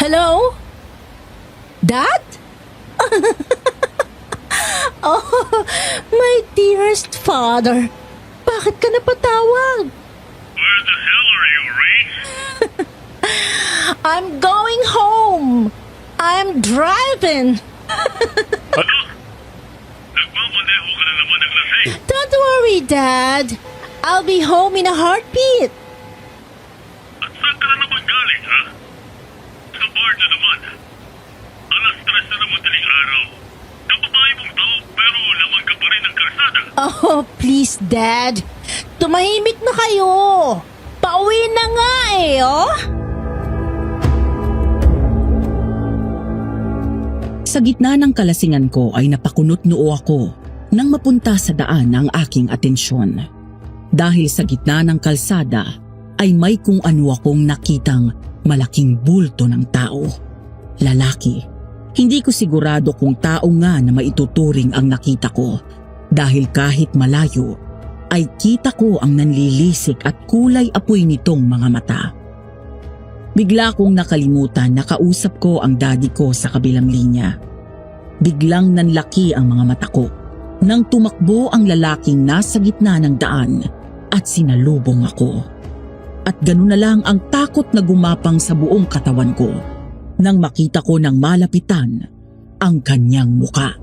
Hello? Dad? Oh, my dearest father. Bakit ka napatawag? Where the hell are you, Ray? I'm going home. I'm driving. Ano? Nagmamaneho ka na naman ng lasing. Don't worry, Dad. I'll be home in a heartbeat. At saan ka na naman galing, ha? Sa bar na naman. Alas 3 na naman daling araw. Kababae mong tao pero lamang ka pa rin ng kalsada. Oh, please, Dad. Tumahimik na kayo. Pauwi na nga oh. Sa gitna ng kalasingan ko ay napakunot noo ako nang mapunta sa daan ang aking atensyon. Dahil sa gitna ng kalsada ay may kung ano akong nakitang malaking bulto ng tao. Lalaki. Hindi ko sigurado kung tao nga na maituturing ang nakita ko dahil kahit malayo ay kita ko ang nanlilisik at kulay apoy nitong mga mata. Bigla kong nakalimutan na kausap ko ang daddy ko sa kabilang linya. Biglang nanlaki ang mga mata ko nang tumakbo ang lalaking nasa gitna ng daan at sinalubong ako. At ganoon na lang ang takot na gumapang sa buong katawan ko nang makita ko ng malapitan ang kanyang muka.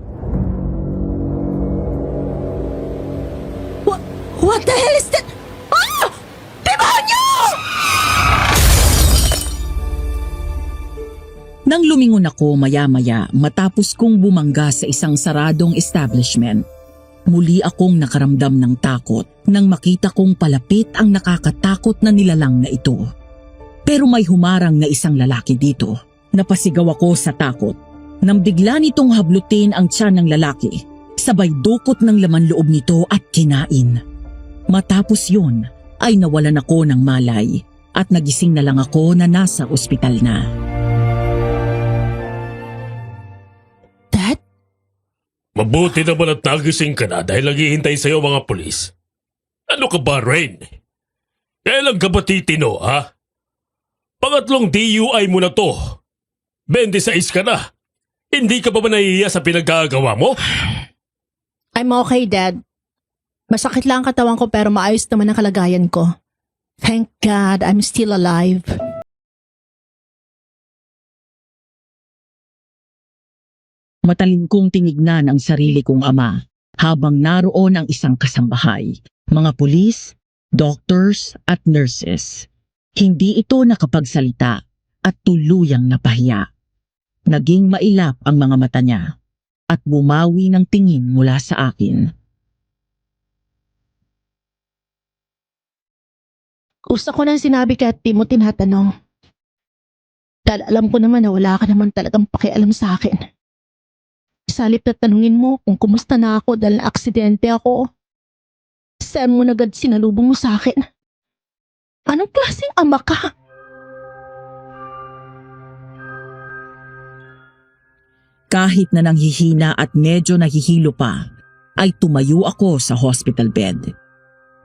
What the hell is that? Ah! Demonyo! Nang lumingon ako maya-maya matapos kong bumangga sa isang saradong establishment, muli akong nakaramdam ng takot nang makita kong palapit ang nakakatakot na nilalang na ito. Pero may humarang na isang lalaki dito. Napasigaw ako sa takot nang bigla nitong hablutin ang tiyan ng lalaki, sabay dukot ng laman loob nito at kinain. Matapos yun ay nawalan ako ng malay at nagising na lang ako na nasa ospital na. Dad? Mabuti naman at nagising ka na dahil naghihintay sa'yo mga pulis. Ano ka ba, Rain? Kailan ka ba titino, ha? Pangatlong DUI mo na to. 26 ka na. Hindi ka pa ba nahihiya sa pinagkagawa mo? I'm okay, Dad. Masakit lang ang katawan ko pero maayos naman ang kalagayan ko. Thank God I'm still alive. Matalim kong tinignan ang sarili kong ama habang naroon ang isang kasambahay, mga pulis, doctors at nurses. Hindi ito nakapagsalita at tuluyang napahiya. Naging mailap ang mga mata niya at bumawi ng tingin mula sa akin. Gusto ko nang sinabi kay at di mo tinatanong. Dahil alam ko naman na wala ka naman talagang pakialam sa akin. Salip na tanungin mo kung kumusta na ako dahil na-aksidente ako. Saan mo nagad sinalubong mo sa akin? Anong klaseng ama ka? Kahit na nanghihina at medyo nahihilo pa, ay tumayo ako sa hospital bed.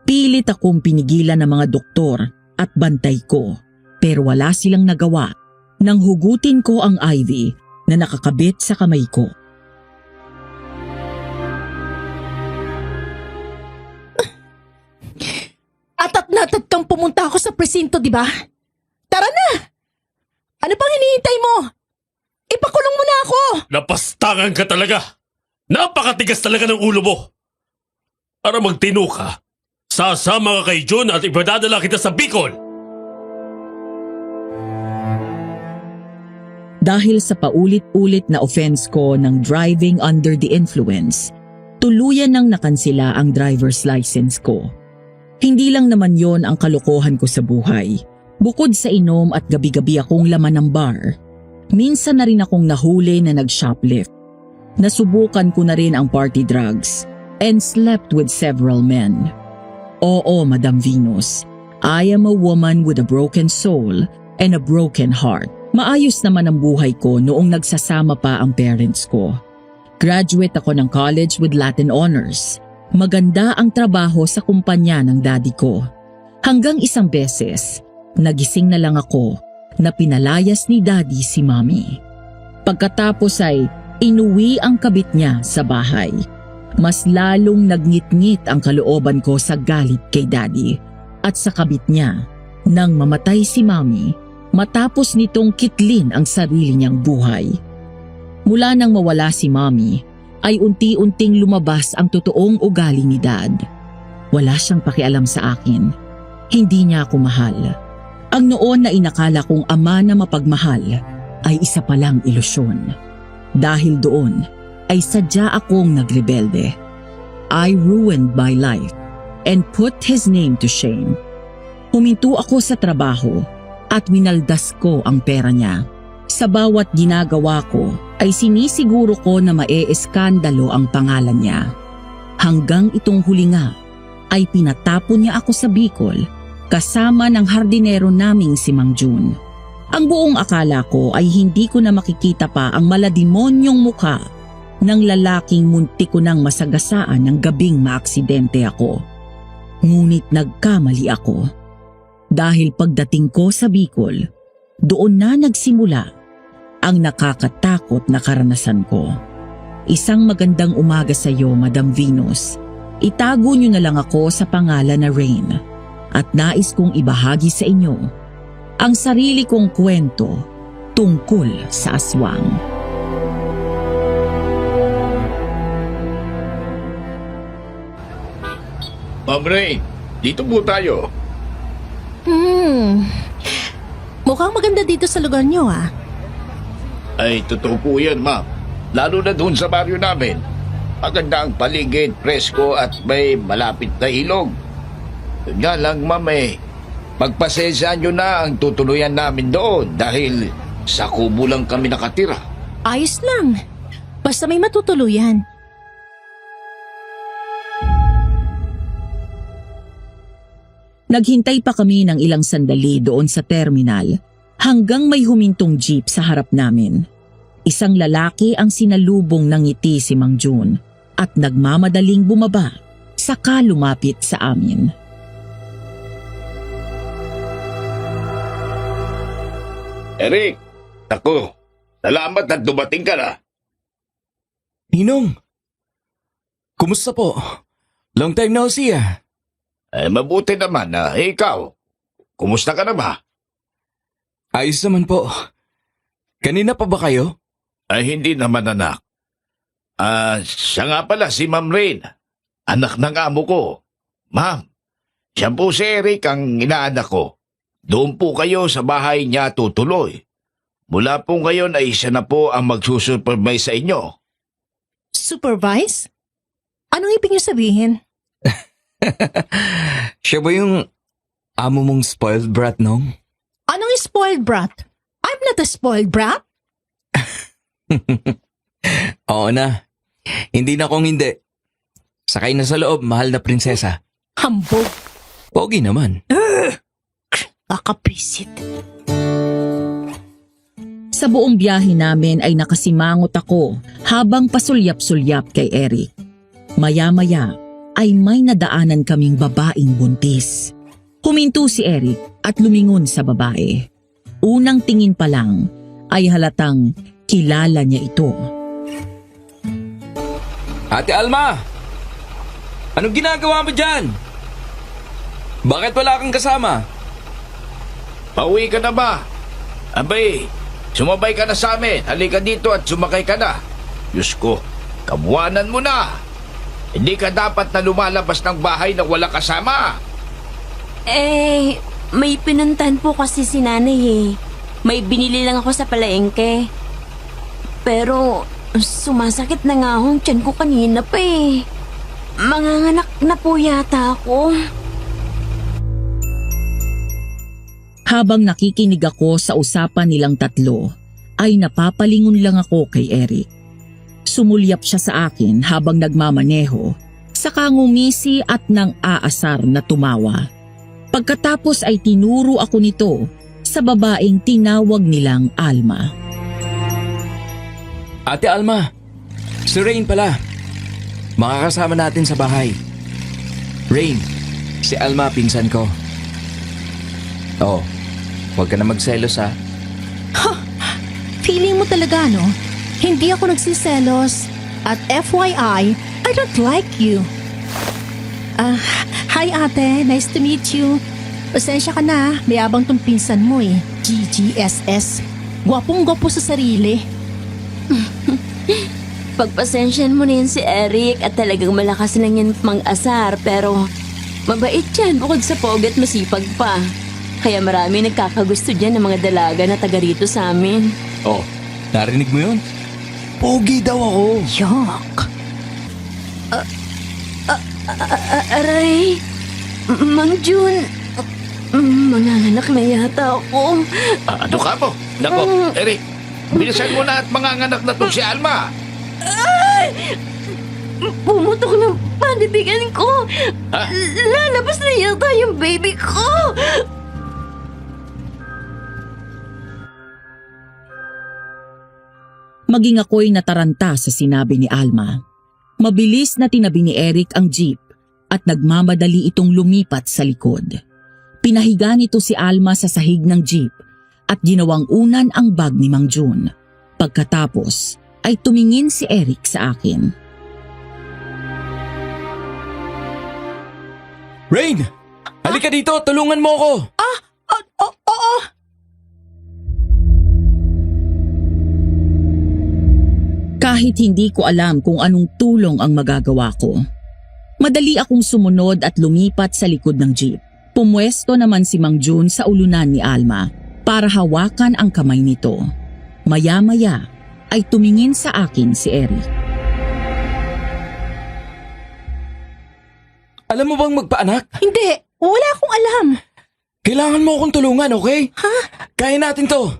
Pilit akong pinigilan ng mga doktor at bantay ko, pero wala silang nagawa nang hugutin ko ang IV na nakakabit sa kamay ko. Atat na atat kang pumunta ako sa presinto, di ba? Tara na! Ano pang hinihintay mo? Ipakulong mo na ako! Napastangan ka talaga! Napakatigas talaga ng ulo mo! Para magtino ka, sasama ka kay June at ipadadala kita sa Bicol! Dahil sa paulit-ulit na offense ko ng driving under the influence, tuluyan nang nakansila ang driver's license ko. Hindi lang naman yon ang kalokohan ko sa buhay. Bukod sa inom at gabi-gabi akong laman ng bar, minsan na rin akong nahuli na nag-shoplift. Nasubukan ko na rin ang party drugs and slept with several men. Oo, Madam Venus, I am a woman with a broken soul and a broken heart. Maayos naman ang buhay ko noong nagsasama pa ang parents ko. Graduate ako ng college with Latin honors. Maganda ang trabaho sa kumpanya ng daddy ko. Hanggang isang beses, nagising na lang ako na pinalayas ni Daddy si Mommy. Pagkatapos ay inuwi ang kabit niya sa bahay. Mas lalong nagngit-ngit ang kalooban ko sa galit kay Daddy at sa kabit niya nang mamatay si Mommy matapos nitong kitlin ang sarili niyang buhay. Mula nang mawala si Mommy ay unti-unting lumabas ang totoong ugali ni Dad. Wala siyang pakialam sa akin. Hindi niya ako mahal. Ang noon na inakala kong ama na mapagmahal ay isa palang ilusyon. Dahil doon ay sadya akong nagrebelde. I ruined my life and put his name to shame. Huminto ako sa trabaho at minaldas ko ang pera niya. Sa bawat ginagawa ko ay sinisiguro ko na mae-eskandalo ang pangalan niya. Hanggang itong huli nga ay pinatapon niya ako sa Bicol kasama ng hardinero naming si Mang Jun. Ang buong akala ko ay hindi ko na makikita pa ang maladimonyong mukha ng lalaking muntik ko nang masagasaan ng gabing maaksidente ako. Ngunit nagkamali ako. Dahil pagdating ko sa Bicol, doon na nagsimula ang nakakatakot na karanasan ko. Isang magandang umaga sa iyo, Madam Venus. Itago niyo na lang ako sa pangalan na Rain at nais kong ibahagi sa inyo ang sarili kong kwento tungkol sa aswang. Ma'am Ray, dito po tayo. Mukhang maganda dito sa lugar niyo ah. Ay, totoo po yan, ma'am. Lalo na doon sa baryo namin. Maganda ang paligid, presko at may malapit na ilog. Nga lang, ma'am magpasensya nyo na ang tutuluyan namin doon dahil sa kubo lang kami nakatira. Ayos lang. Basta may matutuluyan. Naghintay pa kami ng ilang sandali doon sa terminal hanggang may humintong jeep sa harap namin. Isang lalaki ang sinalubong ng ngiti si Mang Jun at nagmamadaling bumaba saka lumapit sa amin. Eric, ako, salamat at dumating ka na. Ninong, kumusta po? Long time no see ah. Mabuti naman na ikaw. Kumusta ka na ba? Ayos naman po. Kanina pa ba kayo? Ay, hindi naman anak. Siya nga pala si Ma'am Rain. Anak ng amo ko. Ma'am, siya po si Eric ang inaanak ko. Doon po kayo sa bahay niya tutuloy. Mula po ngayon ay siya na po ang magsusupervise sa inyo. Supervise? Anong ibig niyo sabihin? Siya ba yung amo mong spoiled brat, nong? Anong spoiled brat? I'm not a spoiled brat. Oo na. Hindi na kung hindi. Sakay na sa loob, mahal na prinsesa. Hambog. Pogi naman. Kakapisit. Sa buong biyahe namin ay nakasimangot ako habang pasulyap-sulyap kay Eric. Maya-maya ay may nadaanan kaming babaeng buntis. Huminto si Eric at lumingon sa babae. Unang tingin pa lang ay halatang kilala niya ito. Ate Alma! Anong ginagawa mo dyan? Bakit wala kang kasama? Pauwi ka na ba? Abay, sumabay ka na sa amin. Halika dito at sumakay ka na. Diyos ko, kabuwanan mo na. Hindi ka dapat na lumalabas ng bahay na wala kasama. May pinuntahan po kasi si nanay . May binili lang ako sa palengke. Pero sumasakit na nga ang tiyan ko kanina pa . Manganganak na po yata ako. Habang nakikinig ako sa usapan nilang tatlo, ay napapalingon lang ako kay Eric. Sumulyap siya sa akin habang nagmamaneho, saka ngumisi at nang aasar na tumawa. Pagkatapos ay tinuro ako nito sa babaeng tinawag nilang Alma. Ate Alma, si Rain pala. Makakasama natin sa bahay. Rain, si Alma pinsan ko. Oh, huwag ka na magselos ha. Feeling mo talaga, no? Hindi ako nagsiselos. At FYI, I don't like you. Hi ate, nice to meet you. Pasensya ka na, mayabang tong pinsan mo eh. GGSS. Gwapong-gwapo sa sarili. Pagpasensyan mo na yan si Eric at talagang malakas lang yan mang-asar pero mabait yan bukod sa pogi at masipag pa. Kaya marami nagkakagusto dyan ng mga dalaga na taga rito sa amin. Oh, narinig mo yun? Pogi daw ako. Yuck. Aray, Mang Jun, manganganak na yata ako. Ano ka mo? Nako, Eric, bilisan mo na at manganganak na to si Alma. Pumutok ng panibigan ko. Ha? Lalabas na yata yung baby ko. Maging ako'y nataranta sa sinabi ni Alma. Mabilis na tinabi ni Eric ang jeep at nagmamadali itong lumipat sa likod. Pinahiga nito si Alma sa sahig ng jeep at ginawang unan ang bag ni Mang Jun. Pagkatapos ay tumingin si Eric sa akin. Rain! Halika dito, tulungan mo ako! Oo. Kahit hindi ko alam kung anong tulong ang magagawa ko. Madali akong sumunod at lumipat sa likod ng jeep. Pumwesto naman si Mang Jun sa ulunan ni Alma para hawakan ang kamay nito. Maya-maya ay tumingin sa akin si Eric. Alam mo bang magpaanak? Hindi, wala akong alam. Kailangan mo akong tulungan, okay? Ha? Kaya natin to.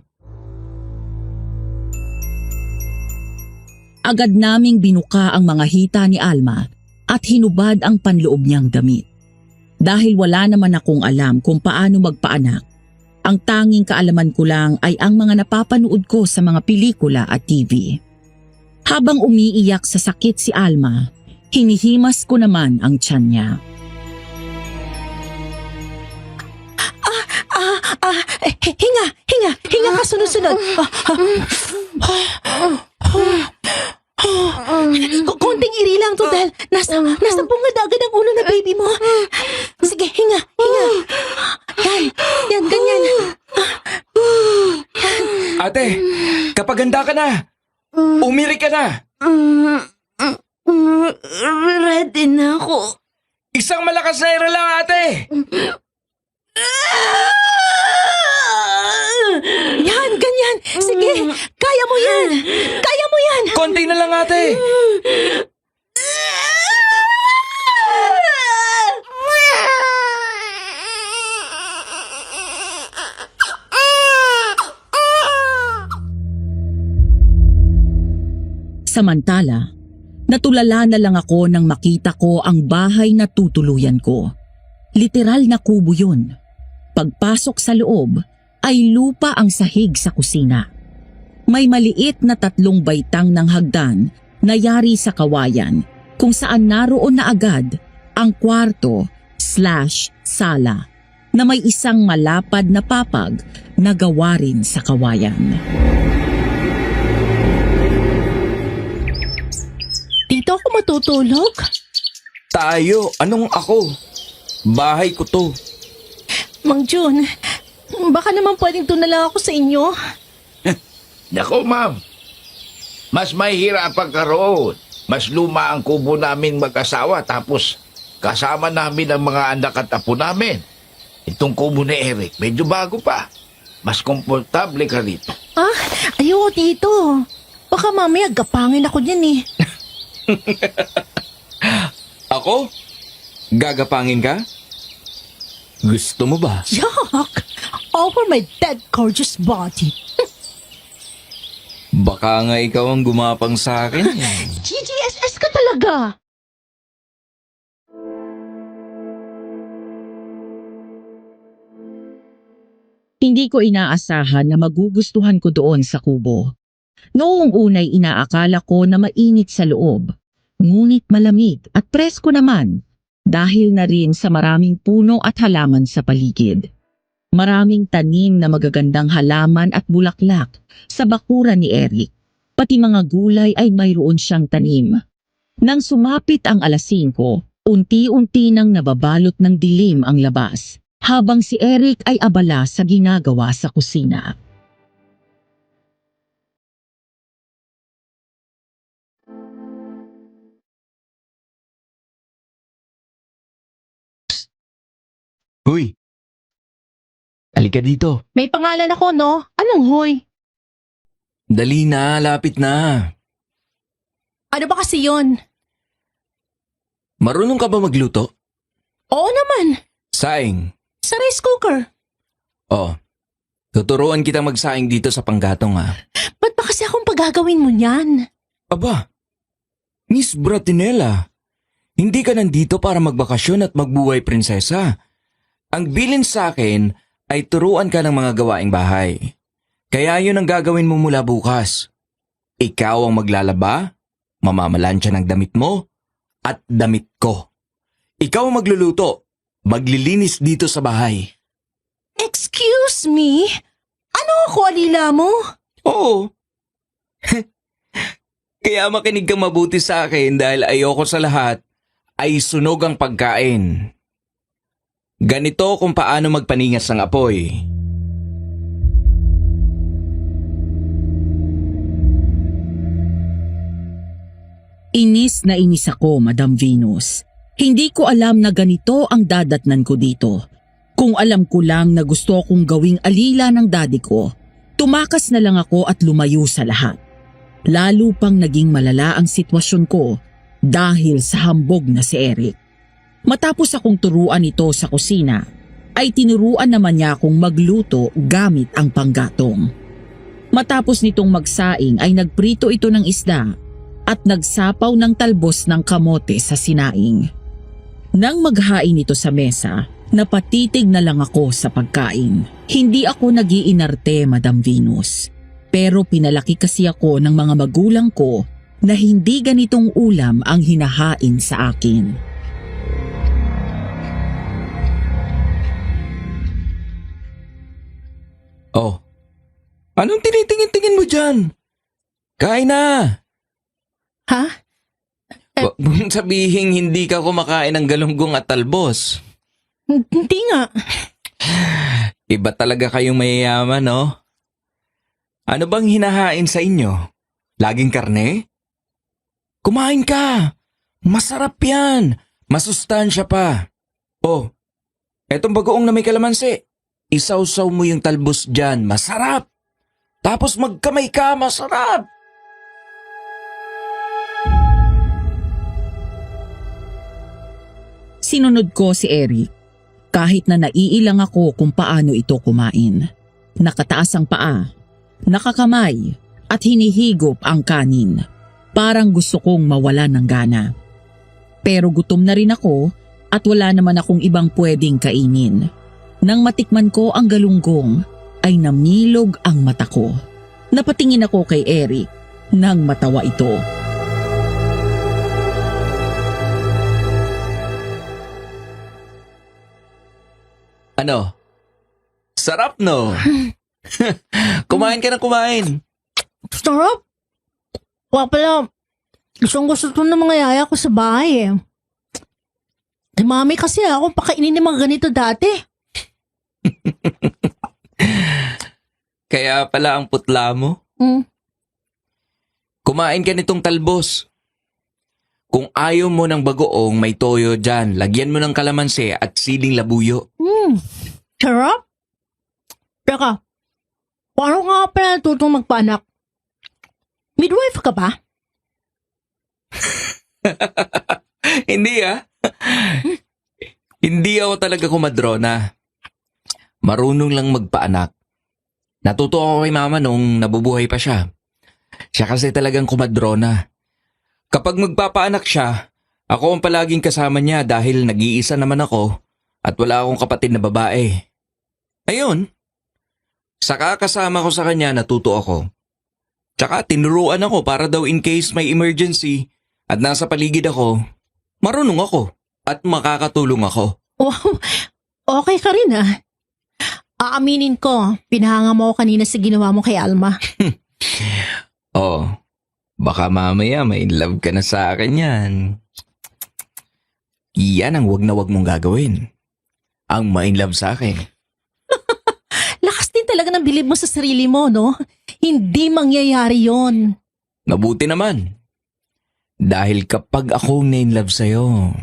Agad naming binuka ang mga hita ni Alma at hinubad ang panloob niyang damit. Dahil wala naman akong alam kung paano magpaanak, ang tanging kaalaman ko lang ay ang mga napapanood ko sa mga pelikula at TV. Habang umiiyak sa sakit si Alma, hinihimas ko naman ang tiyan niya. Hinga ka sunod-sunod. Konting iri lang to dahil nasa bungad agad ang ulo na baby mo. Sige, hinga. Yan, ganyan. Ate, kapag handa ka na, umiri ka na. Ready na ako. Isang malakas na ira lang, ate. Yan, ganyan. Sige, kaya mo yan. Konti na lang, ate. Samantala, natulala na lang ako nang makita ko ang bahay na tutuluyan ko. Literal na kubo yun. Pagpasok sa loob, ay lupa ang sahig sa kusina. May maliit na 3 baitang ng hagdan na yari sa kawayan kung saan naroon na agad ang kwarto/sala na may isang malapad na papag na gawa rin sa kawayan. Dito ako matutulog? Tayo, anong ako? Bahay ko to. Mang Jun, baka naman pwedeng doon na lang ako sa inyo. Nako, ma'am. Mas mahihirapan ka roon. Mas luma ang kubo namin mag-asawa tapos kasama namin ang mga anak at apo namin. Itong kubo ni Eric, medyo bago pa. Mas komportable ka rito. Ayoko dito. Baka mamaya gapangin ako dyan eh. Ako? Gagapangin ka? Gusto mo ba? Yuck! Over my dead gorgeous body. Baka nga ikaw ang gumapang sa akin. GGSS ka talaga. Hindi ko inaasahan na magugustuhan ko doon sa kubo. Noong unay inaakala ko na mainit sa loob, ngunit malamig at presko naman dahil na rin sa maraming puno at halaman sa paligid. Maraming tanim na magagandang halaman at bulaklak sa bakuran ni Eric. Pati mga gulay ay mayroon siyang tanim. Nang sumapit ang alas 5, unti-unti nang nababalot ng dilim ang labas, habang si Eric ay abala sa ginagawa sa kusina. Uy! Halika dito. May pangalan ako, no? Anong hoy? Dali na, lapit na. Ano ba kasi yon? Marunong ka ba magluto? Oo naman. Saing. Sa rice cooker. Oh, tuturuan kita magsaing dito sa panggatong ha. Ba't ba kasi akong pagagawin mo niyan? Aba, Miss Bratinella, hindi ka nandito para magbakasyon at magbuhay prinsesa. Ang bilin sa akin ay turuan ka ng mga gawaing bahay. Kaya yun ang gagawin mo mula bukas. Ikaw ang maglalaba, mamamalansya ng damit mo, at damit ko. Ikaw ang magluluto, maglilinis dito sa bahay. Excuse me? Ano ako, alila mo? Oo. Kaya makinig kang mabuti sa akin dahil ayoko sa lahat ay sunog ang pagkain. Ganito kung paano magpaningas ng apoy. Inis na inis ako, Madam Venus. Hindi ko alam na ganito ang dadatnan ko dito. Kung alam ko lang na gusto kong gawing alila ng daddy ko, tumakas na lang ako at lumayo sa lahat. Lalo pang naging malala ang sitwasyon ko dahil sa hambog na si Eric. Matapos akong turuan ito sa kusina, ay tinuruan naman niya akong magluto gamit ang panggatong. Matapos nitong magsaing ay nagprito ito ng isda at nagsapaw ng talbos ng kamote sa sinaing. Nang maghain ito sa mesa, napatitig na lang ako sa pagkain. Hindi ako nag-iinarte, Madam Venus. Pero pinalaki kasi ako ng mga magulang ko na hindi ganitong ulam ang hinahain sa akin. Oh, anong tinitingin-tingin mo dyan? Kain na! Ha? Huwag mong sabihin hindi ka kumakain ng galunggong at talbos. Hindi nga. Iba talaga kayong mayayaman, no? Ano bang hinahain sa inyo? Laging karne? Kumain ka! Masarap yan! Masustansya pa! Oh, etong bagoong na may kalamansi. Isawsaw mo yung talbos dyan, masarap! Tapos magkamay ka, masarap! Sinunod ko si Eric. Kahit na naiilang ako kung paano ito kumain. Nakataas ang paa, nakakamay at hinihigop ang kanin. Parang gusto kong mawala ng gana. Pero gutom na rin ako at wala naman akong ibang pwedeng kainin. Nang matikman ko ang galunggong ay namilog ang mata ko. Napatingin ako kay Eric nang matawa ito. Ano? Sarap, no? Kumain ka na kumain. Sarap. Wala pala. Gusto ito ng mga yaya ko sa bahay eh. Mami kasi ako pakainin ng mga ganito dati. Kaya pala ang putla mo. Kumain ka nitong talbos. Kung ayaw mo ng bagoong may toyo dyan, lagyan mo ng kalamansi at siling labuyo. Sarap. Teka, paano nga pala natutong magpaanak? Midwife ka ba? Hindi Hindi ako talaga kumadrona. Marunong lang magpaanak. Natuto ako kay mama nung nabubuhay pa siya. Siya kasi talagang kumadrona. Kapag magpapaanak siya, ako ang palaging kasama niya dahil nag-iisa naman ako at wala akong kapatid na babae. Ayun, saka kasama ko sa kanya natuto ako. Tsaka tinuruan ako para daw in case may emergency at nasa paligid ako, marunong ako at makakatulong ako. Wow, okay ka rin ah. Aaminin ko, pinahanga mo ako kanina sa ginawa mo kay Alma. Oh, baka mamaya may love ka na sa akin yan. Yan ang wag na wag mong gagawin. Ang ma-in love sa akin. Lakas din talaga ng bilib mo sa sarili mo, no? Hindi mangyayari yon. Mabuti naman. Dahil kapag akong na-in love sa'yo,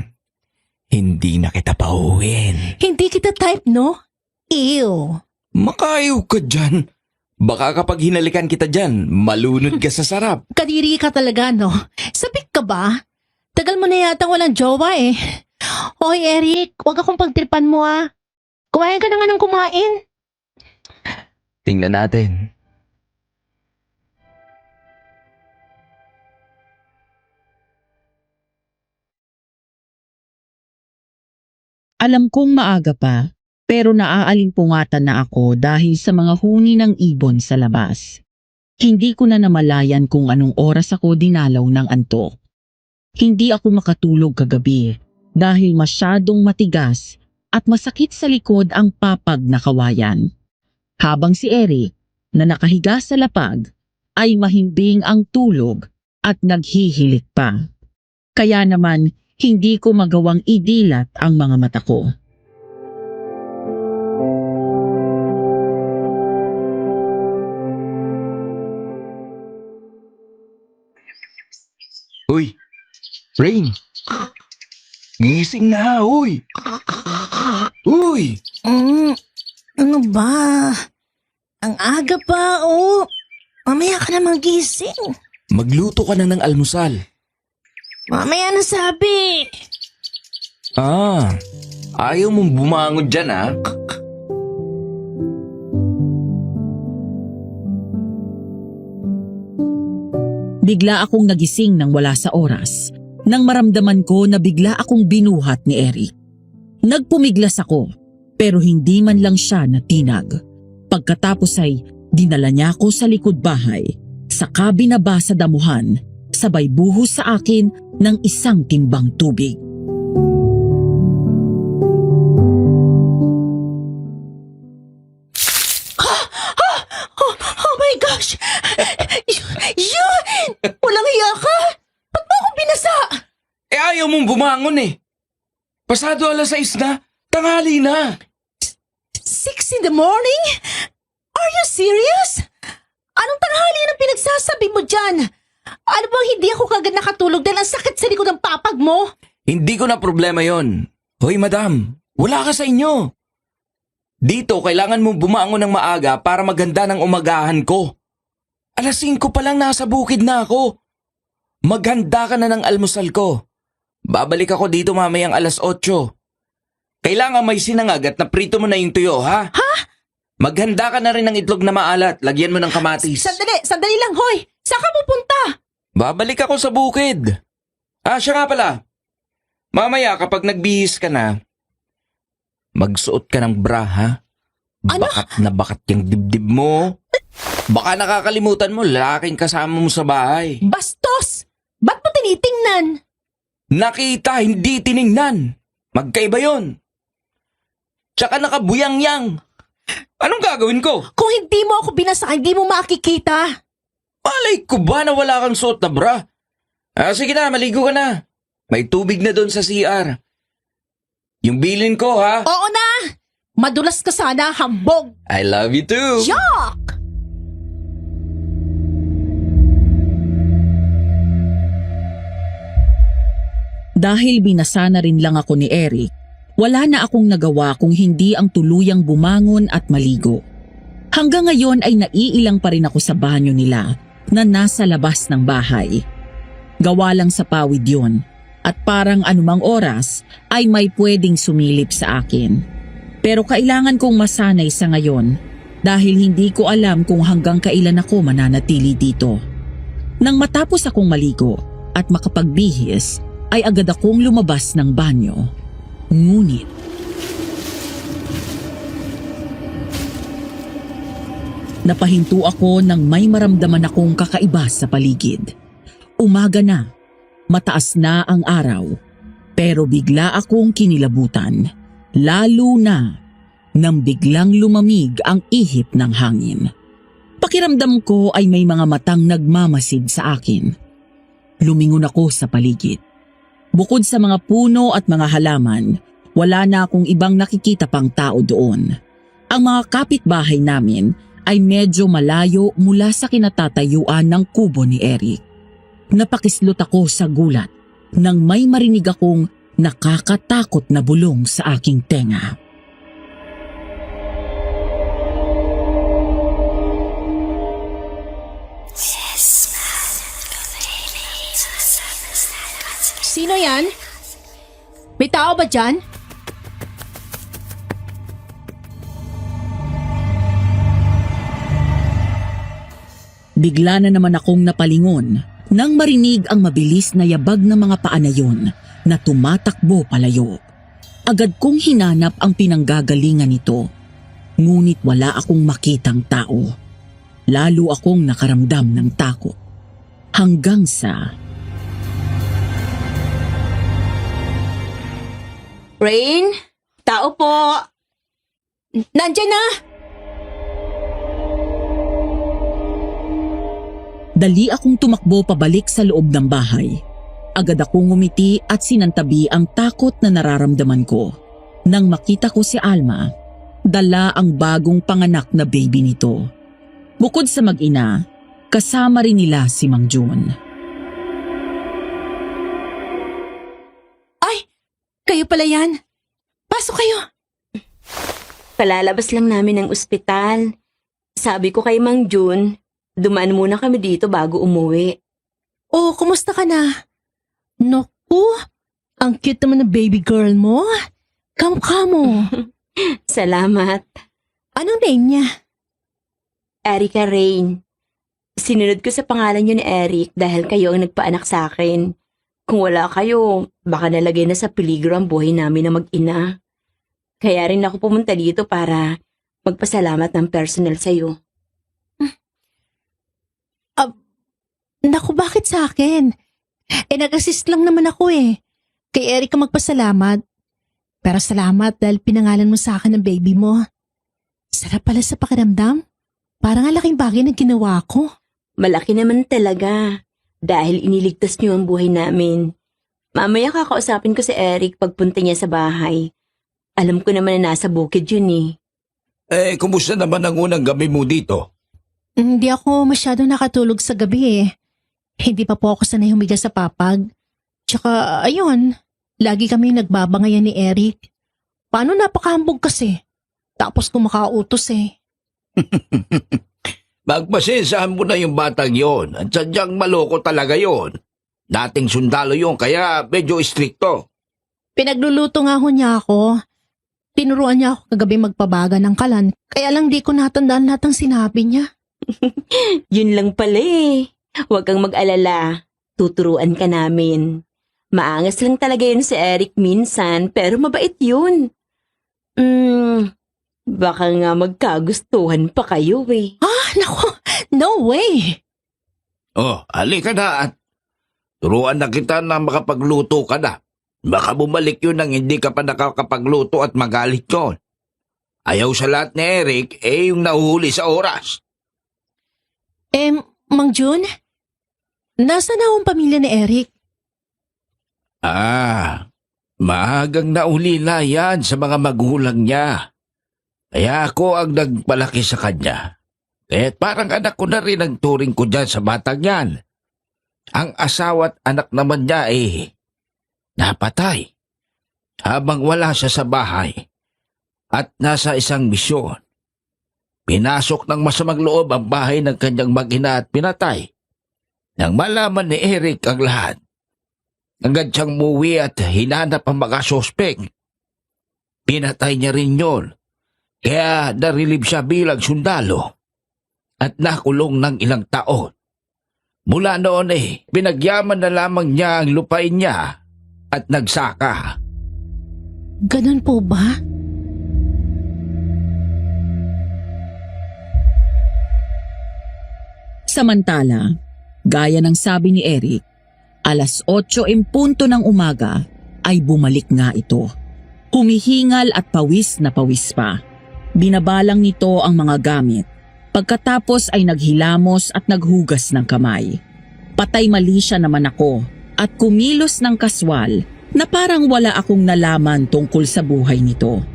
hindi na kita pauuwiin. Hindi kita type, no? Ew. Makayaw ka dyan. Baka kapag hinalikan kita dyan, malunod ka sa sarap. Kadiri ka talaga, no? Sabik ka ba? Tagal mo na yata walang jowa eh. Hoy, Eric, wag akong pagtripan mo ah. Kumain ka na nga ng kumain. Tingnan natin. Alam kong maaga pa, pero naaaalimpungatan na ako dahil sa mga huni ng ibon sa labas. Hindi ko na namalayan kung anong oras ako dinalaw ng antok. Hindi ako makatulog kagabi dahil masyadong matigas at masakit sa likod ang papag na kawayan. Habang si Eric, na nakahiga sa lapag, ay mahimbing ang tulog at naghihilik pa. Kaya naman, hindi ko magawang idilat ang mga mata ko. Uy, Rain. Gising na, uy. Uy, Ano ba? Ang aga pa, oh. Mamaya ka na magising. magluto ka na ng almusal. Mamaya na sabi. Ayaw mong bumangon dyan, ha? Bigla akong nagising nang wala sa oras, nang maramdaman ko na bigla akong binuhat ni Eric. Nagpumiglas ako, pero hindi man lang siya natinag. Pagkatapos ay dinala niya ako sa likod bahay, saka binaba sa damuhan, sabay buhos sa akin ng isang timbang tubig. Oh my gosh! Yun! Walang hiya ka! Ba't mo ako binasa? Ayaw mong bumangon, eh. Pasado 6:00 na, tanghali na. 6 in the morning? Are you serious? Anong tanghali na pinagsasabi mo dyan? Ano bang hindi ako kagad nakatulog dahil ang sakit sa likod ng papag mo? Hindi ko na problema yon. Hoy, madam, wala ka sa inyo. Dito, kailangan mong bumangon ng maaga para maganda ng umagahan ko. 5:00 pa lang nasa bukid na ako. Maghanda ka na ng almusal ko. Babalik ako dito mamayang 8:00. Kailangan may sinangag at naprito mo na yung tuyo, ha? Ha? Maghanda ka na rin ng itlog na maalat. Lagyan mo ng kamatis. Sandali lang, hoy! Saan ka pupunta? Babalik ako sa bukid. Siya nga pala. Mamaya kapag nagbihis ka na, magsuot ka ng bra, ha? Ano? Bakat na bakat yung dibdib mo. Baka nakakalimutan mo, lalaking kasama mo sa bahay. Bastos! Ba't mo tinitingnan? Nakita, hindi tiningnan. Magkaiba yon. Tsaka nakabuyang-yang. Anong gagawin ko? Kung hindi mo ako binasa, hindi mo makikita. Malay ko ba na wala kang suot na bra? Sige na, maligo ka na. May tubig na doon sa CR. Yung bilin ko, ha? Oo na! Madulas ka sana, hambog! I love you too. Yuck! Dahil binasa na rin lang ako ni Eric, wala na akong nagawa kung hindi ang tuluyang bumangon at maligo. Hanggang ngayon ay naiilang pa rin ako sa banyo nila na nasa labas ng bahay. Gawa lang sa pawid yun at parang anumang oras ay may pwedeng sumilip sa akin. Pero kailangan kong masanay sa ngayon dahil hindi ko alam kung hanggang kailan ako mananatili dito. Nang matapos akong maligo at makapagbihis, ay agad akong lumabas ng banyo. Ngunit, napahinto ako nang may maramdaman akong kakaiba sa paligid. Umaga na, mataas na ang araw, pero bigla akong kinilabutan. Lalo na nang biglang lumamig ang ihip ng hangin. Pakiramdam ko ay may mga matang nagmamasid sa akin. Lumingon ako sa paligid. Bukod sa mga puno at mga halaman, wala na akong ibang nakikita pang tao doon. Ang mga kapitbahay namin ay medyo malayo mula sa kinatatayuan ng kubo ni Eric. Napakislot ako sa gulat nang may marinig akong nakakatakot na bulong sa aking tenga. Sino yan? May tao ba dyan? Bigla na naman akong napalingon nang marinig ang mabilis na yabag ng mga paa na yun na tumatakbo palayo. Agad kong hinanap ang pinanggagalingan nito, ngunit wala akong makitang tao. Lalo akong nakaramdam ng takot. Hanggang sa... Rain? Tao po! Nandyan na! Dali akong tumakbo pabalik sa loob ng bahay. Agad akong ngumiti at sinantabi ang takot na nararamdaman ko. Nang makita ko si Alma, dala ang bagong panganak na baby nito. Bukod sa mag-ina, kasama rin nila si Mang June. Ay! Kayo pala yan. Pasok kayo. Kalalabas lang namin ng ospital. Sabi ko kay Mang June, dumaan muna kami dito bago umuwi. Oh, kumusta ka na? Naku, ang cute naman ng baby girl mo. Kamukha mo. Salamat. Anong name niya? Erica Rain. Sinunod ko sa pangalan niyo ni Eric dahil kayo ang nagpaanak sa akin. Kung wala kayo, baka nalagay na sa peligro ang buhay namin na mag-ina. Kaya rin ako pumunta dito para magpasalamat ng personal sa'yo. Naku, bakit sa akin? Nag-assist lang naman ako eh. Kay Eric ka magpasalamat. Pero salamat dahil pinangalan mo sa akin ng baby mo. Sarap pala sa pakiramdam. Parang ang laking bagay na ginawa ko. Malaki naman talaga dahil iniligtas niyo ang buhay namin. Mamaya kakausapin ko si Eric pagpunta niya sa bahay. Alam ko naman na nasa bukid yun eh. Kumusta naman ang unang gabi mo dito? Hindi ako masyado nakatulog sa gabi eh. Hindi pa po ako sanay humiga sa papag. Tsaka ayun, lagi kami nagbabangayan ni Eric. Paano napakahambog kasi? Tapos kumakautos eh. Magpasensahan mo na yung batang yon at sadyang maloko talaga yon. Dating sundalo yon kaya medyo istrikto. Pinagluluto nga ho niya ako. Tinuruan niya ako kagabi magpabaga ng kalan. Kaya lang di ko natandaan lahat ng sinabi niya. Yun lang pala eh. Huwag kang mag-alala. Tuturuan ka namin. Maangas lang talaga yun si Eric minsan, pero mabait yun. Baka nga magkagustuhan pa kayo eh. Naku, no way! Halika na at turuan na kita na makapagluto ka na. Baka bumalik yun nang hindi ka pa nakakapagluto at magalit yun. Ayaw sa lahat ni Eric yung nahuhuli sa oras. Mang June? Nasaan na ang pamilya ni Eric? Maagang naulila yan sa mga magulang niya. Kaya ako ang nagpalaki sa kanya. Kaya't parang anak ko na rin ang turing ko dyan sa batang yan. Ang asawa at anak naman niya napatay. Habang wala siya sa bahay at nasa isang misyon. Pinasok ng masamang loob ang bahay ng kanyang mag-ina at pinatay. Nang malaman ni Eric ang lahat, agad siyang muwi at hinanap ang mga sospek. Pinatay niya rin yun, kaya narilib siya bilang sundalo at nakulong ng ilang taon. Mula noon pinagyaman na lamang niya ang lupain niya at nagsaka. Ganun po ba? Samantala, gaya ng sabi ni Eric, 8:00 ng umaga ay bumalik nga ito. Humihingal at pawis na pawis pa. Binabalang nito ang mga gamit. Pagkatapos ay naghilamos at naghugas ng kamay. Patay mali siya naman ako at kumilos ng kaswal na parang wala akong nalaman tungkol sa buhay nito.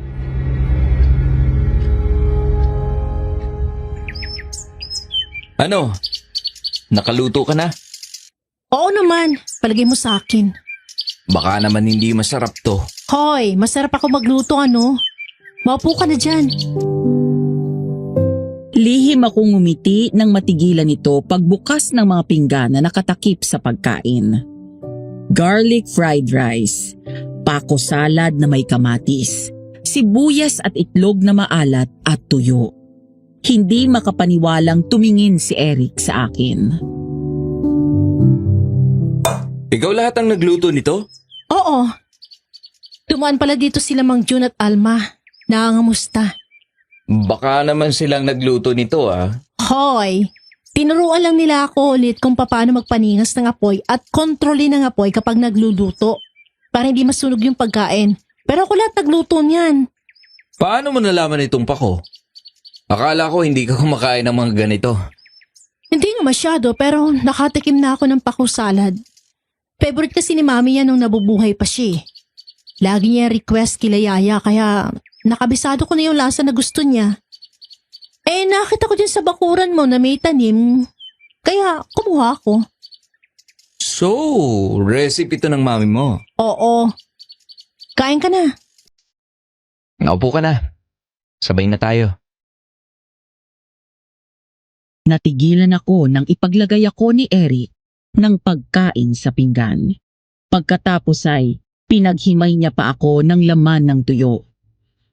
Ano? Nakaluto ka na? Oo naman, palagay mo sa akin. Baka naman hindi masarap to. Hoy, masarap ako magluto ano? Maupo ka na dyan. Lihim akong ngumiti nang matigilan ito pagbukas ng mga pinggan na nakatakip sa pagkain. Garlic fried rice, pako salad na may kamatis, sibuyas at itlog na maalat at tuyo. Hindi makapaniwalang tumingin si Eric sa akin. Ikaw lahat ang nagluto nito? Oo. Dumaan pala dito sila Mang Jun at Alma. Nangangamusta. Baka naman silang nagluto nito Hoy, tinuruan lang nila ako ulit kung paano magpaningas ng apoy at kontrolin ng apoy kapag nagluluto para hindi masunog yung pagkain. Pero ako lahat nagluto niyan. Paano mo nalaman itong pako? Akala ko hindi ka kumakain ng mga ganito. Hindi nga masyado pero nakatikim na ako ng paku salad. Favorite kasi ni Mami yan nung nabubuhay pa siya eh. Lagi niya request kila Yaya kaya nakabisado ko na yung lasa na gusto niya. Eh nakita ko din sa bakuran mo na may tanim kaya kumuha ako. So, recipe ito ng mami mo. Oo. Kain ka na. Naupo ka na. Sabay na tayo. Natigilan ako nang ipaglagay ako ni Eric ng pagkain sa pinggan. Pagkatapos ay pinaghimay niya pa ako ng laman ng tuyo.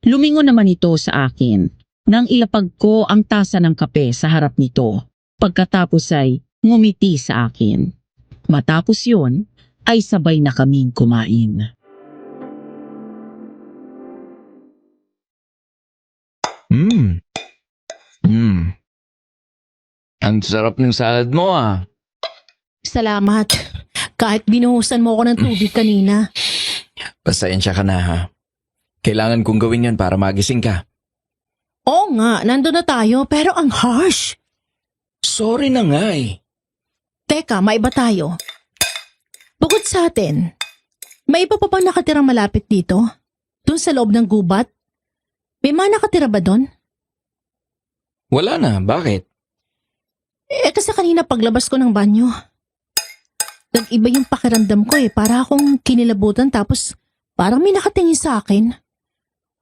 Lumingon naman ito sa akin nang ilapag ko ang tasa ng kape sa harap nito. Pagkatapos ay ngumiti sa akin. Matapos yun ay sabay na kaming kumain. Ang sarap ng salad mo Salamat. Kahit binuhusan mo ako ng tubig kanina. Pasensya ka na Kailangan kong gawin yan para magising ka. Oo nga, nandun na tayo pero ang harsh. Sorry na nga Teka, maiba tayo. Bukod sa atin, may iba pa bang nakatirang malapit dito? Doon sa loob ng gubat? May mga nakatira ba doon? Wala na, bakit? Kasi kanina paglabas ko ng banyo, nag-iba yung pakiramdam ko para akong kinilabutan tapos parang may nakatingin sa akin.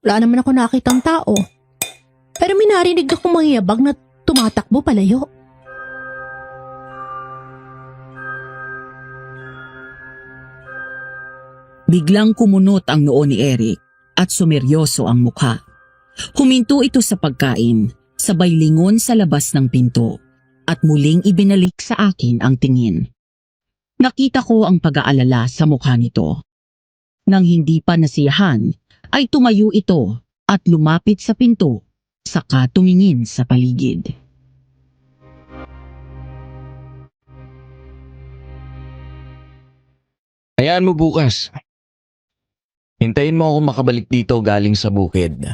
Wala naman ako nakitang tao. Pero may narinig akong mangyayabag na tumatakbo palayo. Biglang kumunot ang noo ni Eric at sumeryoso ang mukha. Huminto ito sa pagkain, sabay lingon sa labas ng pinto at muling ibinalik sa akin ang tingin. Nakita ko ang pag-aalala sa mukha nito. Nang hindi pa nasiyahan, ay tumayo ito at lumapit sa pinto, saka tumingin sa paligid. Hayaan mo bukas. Hintayin mo ako makabalik dito galing sa bukid.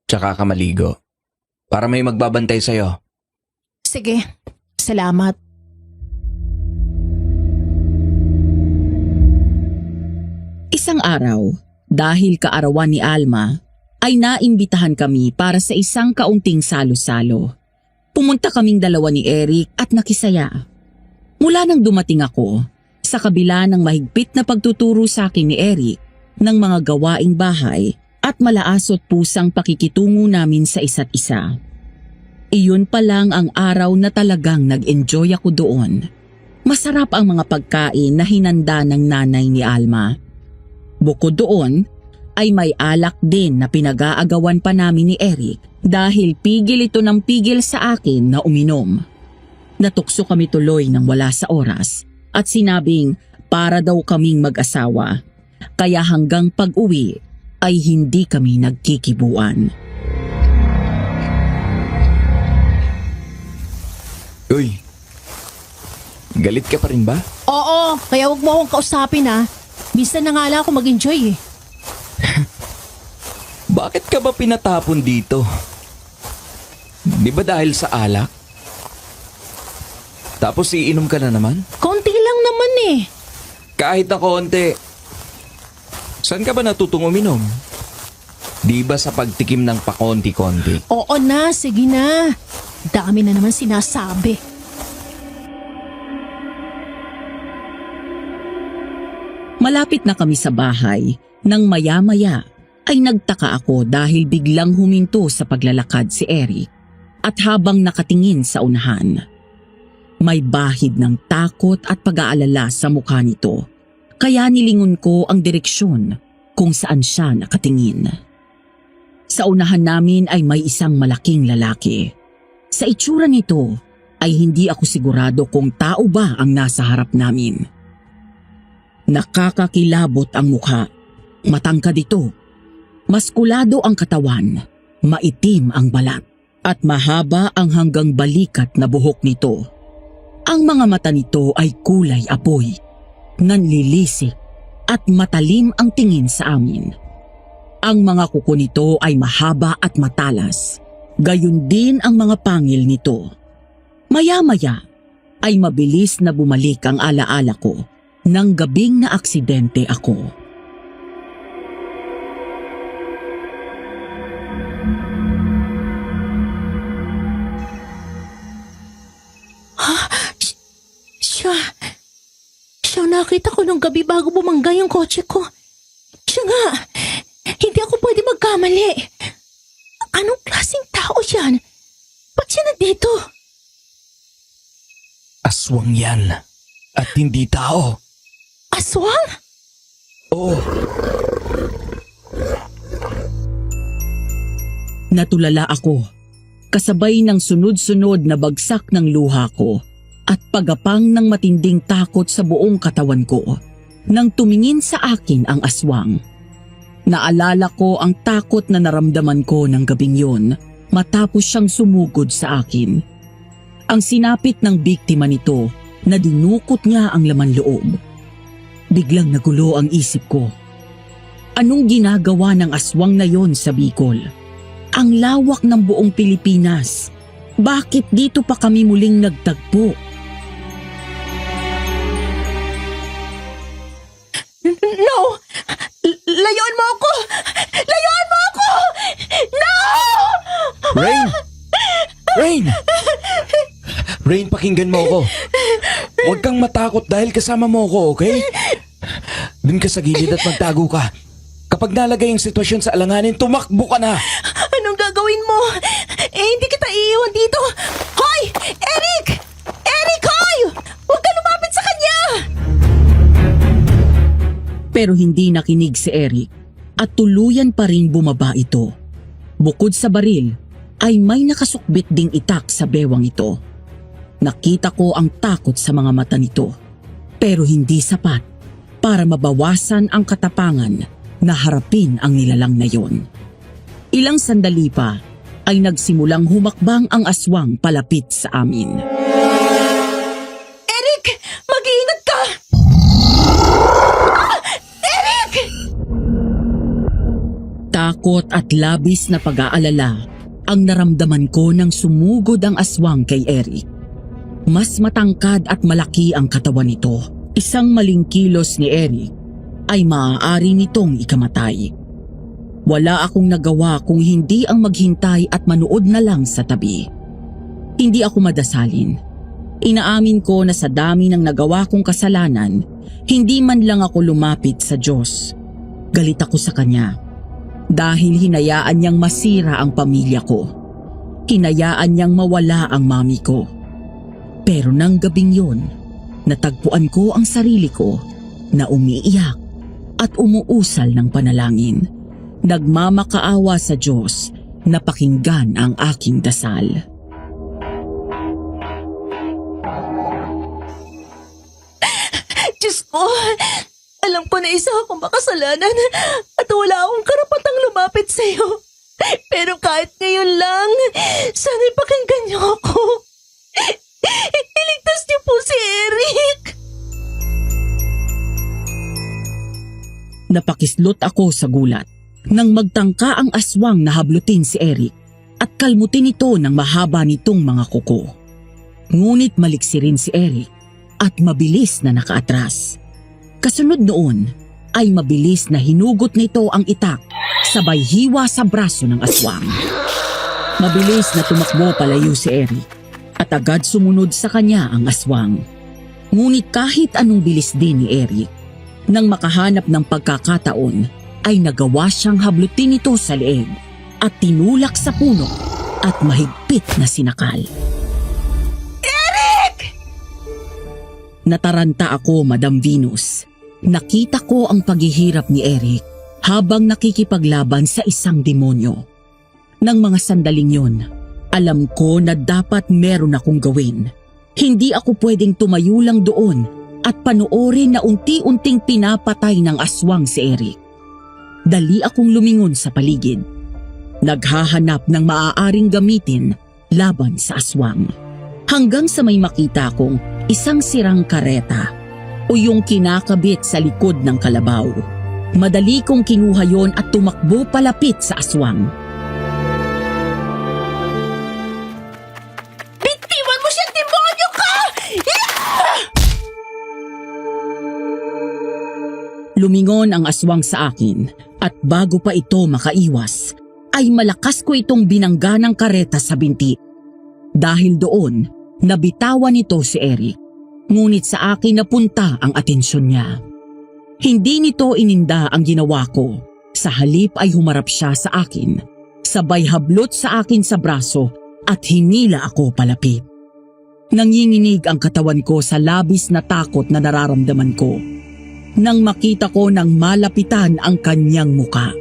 Tsaka ka maligo. Para may magbabantay sa'yo. Sige, salamat. Isang araw, dahil kaarawan ni Alma, ay naimbitahan kami para sa isang kaunting salo-salo. Pumunta kaming dalawa ni Eric at nakisaya. Mula nang dumating ako, sa kabila ng mahigpit na pagtuturo sa akin ni Eric ng mga gawaing bahay at malaasot pusang pakikitungo namin sa isa't isa. Iyon pa lang ang araw na talagang nag-enjoy ako doon. Masarap ang mga pagkain na hinanda ng nanay ni Alma. Bukod doon, ay may alak din na pinag-aagawan pa namin ni Eric dahil pigil ito ng pigil sa akin na uminom. Natukso kami tuloy ng wala sa oras at sinabing para daw kaming mag-asawa. Kaya hanggang pag-uwi ay hindi kami nagkikibuan. Uy, galit ka pa rin ba? Oo, kaya huwag mo akong kausapin Minsan na nga lang ako mag-enjoy Bakit ka ba pinatapon dito? Di ba dahil sa alak? Tapos iinom ka na naman? Konti lang naman eh. Kahit na konti. Saan ka ba natutong uminom? Di ba sa pagtikim ng pakonti-konti? Oo na, sige na. Dami na naman sinasabi. Malapit na kami sa bahay nang maya-maya ay nagtaka ako dahil biglang huminto sa paglalakad si Eric at habang nakatingin sa unahan. May bahid ng takot at pag-aalala sa mukha nito kaya nilingon ko ang direksyon kung saan siya nakatingin. Sa unahan namin ay may isang malaking lalaki. Sa itsura nito ay hindi ako sigurado kung tao ba ang nasa harap namin. Nakakakilabot ang mukha, matangkad ito, maskulado ang katawan, maitim ang balat, at mahaba ang hanggang balikat na buhok nito. Ang mga mata nito ay kulay apoy, nanlilisik at matalim ang tingin sa amin. Ang mga kuko nito ay mahaba at matalas, gayon din ang mga pangil nito. Maya-maya ay mabilis na bumalik ang alaala ko nang gabing na aksidente ako. Siya nakita ko nung gabi bago bumangga yung kotse ko. Siya nga, hindi ako pwede magkamali. Anong klaseng tao yan? Ba't siya nandito? Aswang yan at hindi tao. Aswang? Oo. Natulala ako, kasabay ng sunod-sunod na bagsak ng luha ko at pagapang ng matinding takot sa buong katawan ko nang tumingin sa akin ang aswang. Naalala ko ang takot na naramdaman ko ng gabing yun matapos siyang sumugod sa akin. Ang sinapit ng biktima nito na dinukot niya ang laman loob. Biglang nagulo ang isip ko. Anong ginagawa ng aswang na yon sa Bicol? Ang lawak ng buong Pilipinas. Bakit dito pa kami muling nagtagpo? No! Layuan mo ako! Layuan mo ako! No! Rain! Rain! Rain, pakinggan mo ako. Huwag kang matakot dahil kasama mo ako, okay? Dun ka sa gilid at magtago ka. Kapag nalagay ang sitwasyon sa alanganin, tumakbo ka na. Anong gagawin mo? Hindi kita iiwan dito. Hoy! Eric! Eric, hoy! Huwag ka lumapit sa kanya! Pero hindi nakinig si Eric at tuluyan pa rin bumaba ito. Bukod sa baril, ay may nakasukbit ding itak sa bewang ito. Nakita ko ang takot sa mga mata nito, pero hindi sapat para mabawasan ang katapangan na harapin ang nilalang na yon. Ilang sandali pa ay nagsimulang humakbang ang aswang palapit sa amin. Eric! Mag-iingat ka! Eric! Takot at labis na pag-aalala ang naramdaman ko nang sumugod ang aswang kay Eric. Mas matangkad at malaki ang katawan nito. Isang maling kilos ni Eric ay maaari nitong ikamatay. Wala akong nagawa kung hindi ang maghintay at manood na lang sa tabi. Hindi ako madasalin. Inaamin ko na sa dami ng nagawa kong kasalanan, hindi man lang ako lumapit sa Diyos. Galit ako sa Kanya dahil hinayaan niyang masira ang pamilya ko. Hinayaan niyang mawala ang mami ko. Pero nang gabing yun, natagpuan ko ang sarili ko na umiiyak at umuusal ng panalangin. Nagmamakaawa sa Diyos na pakinggan ang aking dasal. Diyos ko, alam ko na isa akong makasalanan at wala akong karapatang lumapit sa iyo. Pero kahit ngayon lang, sana'y pakinggan niyo ako. Iligtas niyo po si Eric. Napakislot ako sa gulat nang magtangka ang aswang na hablutin si Eric at kalmutin ito ng mahaba nitong mga kuko. Ngunit maliksi rin si Eric at mabilis na nakaatras. Kasunod noon ay mabilis na hinugot nito ang itak sabay hiwa sa braso ng aswang. Mabilis na tumakbo palayo si Eric at agad sumunod sa kanya ang aswang. Ngunit kahit anong bilis din ni Eric, nang makahanap ng pagkakataon ay nagawa siyang hablutin ito sa leeg at tinulak sa puno at mahigpit na sinakal. Nataranta ako, Madam Venus. Nakita ko ang paghihirap ni Eric habang nakikipaglaban sa isang demonyo. Nang mga sandaling yon, alam ko na dapat meron akong gawin. Hindi ako pwedeng tumayo lang doon at panoorin na unti-unting pinapatay ng aswang si Eric. Dali akong lumingon sa paligid. Naghahanap ng maaaring gamitin laban sa aswang. Hanggang sa may makita akong isang sirang kareta o yung kinakabit sa likod ng kalabaw. Madali kong kinuha yon at tumakbo palapit sa aswang. Bitiwan mo siya, demonyo ka! Lumingon ang aswang sa akin at bago pa ito makaiwas, ay malakas ko itong binangga ng kareta sa binti. Dahil doon, nabitawan nito si Eric. Ngunit sa akin napunta ang atensyon niya. Hindi nito ininda ang ginawa ko. Sa halip ay humarap siya sa akin. Sabay hablot sa akin sa braso at hinila ako palapit. Nanginginig ang katawan ko sa labis na takot na nararamdaman ko. Nang makita ko ng malapitan ang kanyang muka.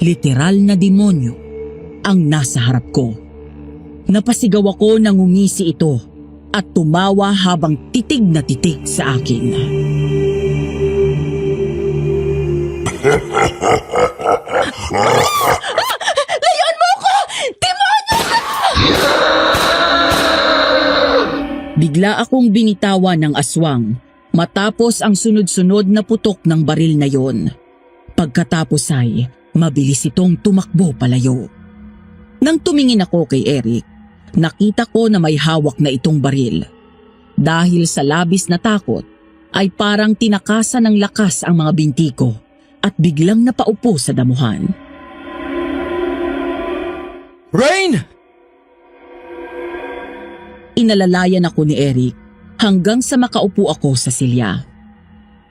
Literal na demonyo ang nasa harap ko. Napasigaw ako nang umisi ito at tumawa habang titig na titig sa akin. Layon mo ko! Demonyo ka! Bigla akong binitawan ng aswang matapos ang sunod-sunod na putok ng baril na yon. Pagkatapos ay mabilis itong tumakbo palayo. Nang tumingin ako kay Eric, nakita ko na may hawak na itong baril. Dahil sa labis na takot, ay parang tinakasan ng lakas ang mga binti ko at biglang napaupo sa damuhan. Rain! Inalalayan ako ni Eric hanggang sa makaupo ako sa silya.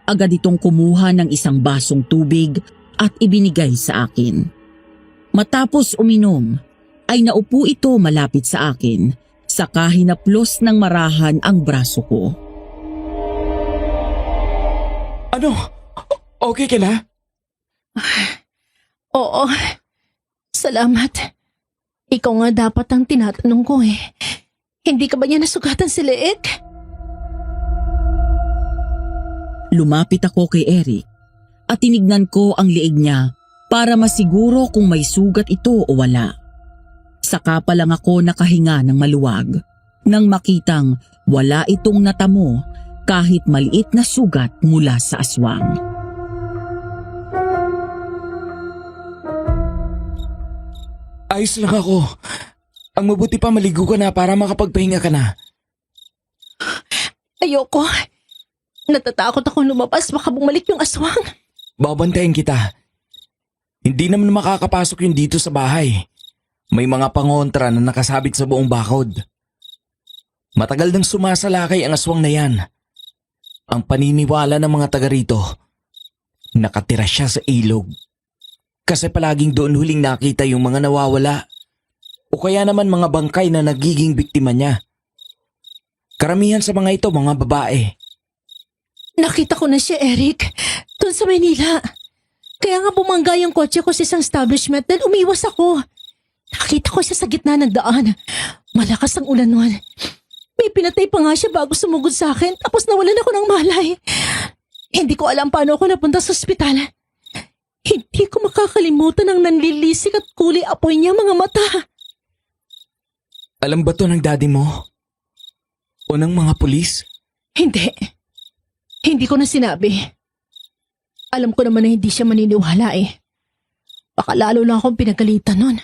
Agad itong kumuha ng isang basong tubig at ibinigay sa akin. Matapos uminom, ay naupo ito malapit sa akin, saka hinaplos ng marahan ang braso ko. Ano? Okay ka na? Oo. Salamat. Ikaw nga dapat ang tinatanong ko eh. Hindi ka ba niya nasugatan si Leek? Lumapit ako kay Eric at tinignan ko ang liig niya para masiguro kung may sugat ito o wala. Saka pa lang ako nakahinga ng maluwag nang makitang wala itong natamo kahit maliit na sugat mula sa aswang. Ayos lang ako. Ang mabuti pa maligo ka na para makapagpahinga ka na. Ayoko. Natatakot akong lumabas baka bumalik yung aswang. Babantayan kita. Hindi naman makakapasok yun dito sa bahay. May mga pangontra na nakasabit sa buong bakod. Matagal nang sumasalakay ang aswang na yan. Ang paniniwala ng mga taga rito, nakatira siya sa ilog. Kasi palaging doon huling nakita yung mga nawawala. O kaya naman mga bangkay na nagiging biktima niya. Karamihan sa mga ito mga babae. Nakita ko na siya, Eric. Doon sa Maynila. Kaya nga bumangga yung kotse ko sa isang establishment dahil umiwas ako. Nakita ko siya sa gitna ng daan. Malakas ang ulan nun. May pinatay pa nga siya bago sumugod sa akin tapos nawalan ako ng malay. Hindi ko alam paano ako napunta sa ospital. Hindi ko makakalimutan ang nanlilisik at kulay apoy niya mga mata. Alam ba to ng daddy mo? O ng mga pulis? Hindi. Hindi ko na sinabi. Alam ko naman na hindi siya maniniwala eh. Baka lalo lang akong pinagalitan nun.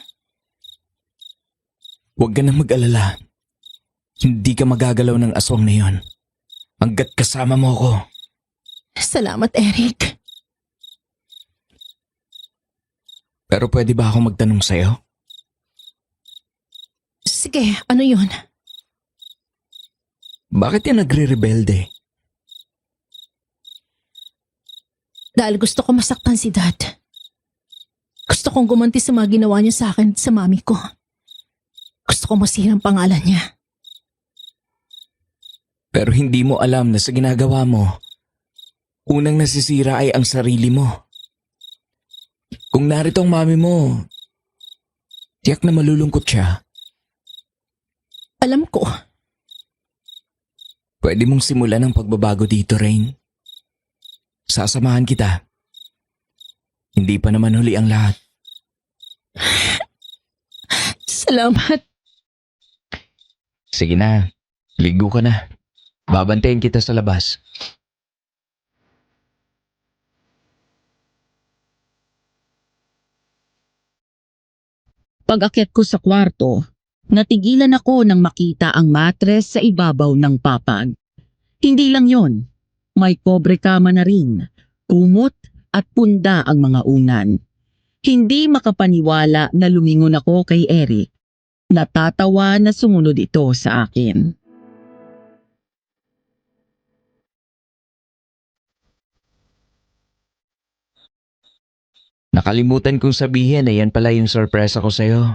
Huwag ka nang mag-alala. Hindi ka magagalaw ng aswang na yon. Hanggat kasama mo ako. Salamat, Eric. Pero pwede ba ako magtanong sa'yo? Sige, ano yun? Bakit yan nagre-rebelde? Dahil gusto ko masaktan si Dad. Gusto kong gumanti sa mga ginawa niya sa akin at sa mami ko. Gusto kong masira ang pangalan niya. Pero hindi mo alam na sa ginagawa mo, unang nasisira ay ang sarili mo. Kung narito ang mami mo, tiyak na malulungkot siya. Alam ko, Pwede mong simulan ang pagbabago dito, Rain. Sasamahan kita. Hindi pa naman huli ang lahat. salamat. Sige na, ligo ka na. Babantayin kita sa labas. Pag-akyat ko sa kwarto, natigilan ako nang makita ang matres sa ibabaw ng papag. Hindi lang yon, may pobre kama na rin, kumot at punda ang mga unan. Hindi makapaniwala na lumingon ako kay Eric. Natatawa na sumunod ito sa akin. Nakalimutan kong sabihin na yan pala yung sorpresa ko sa'yo.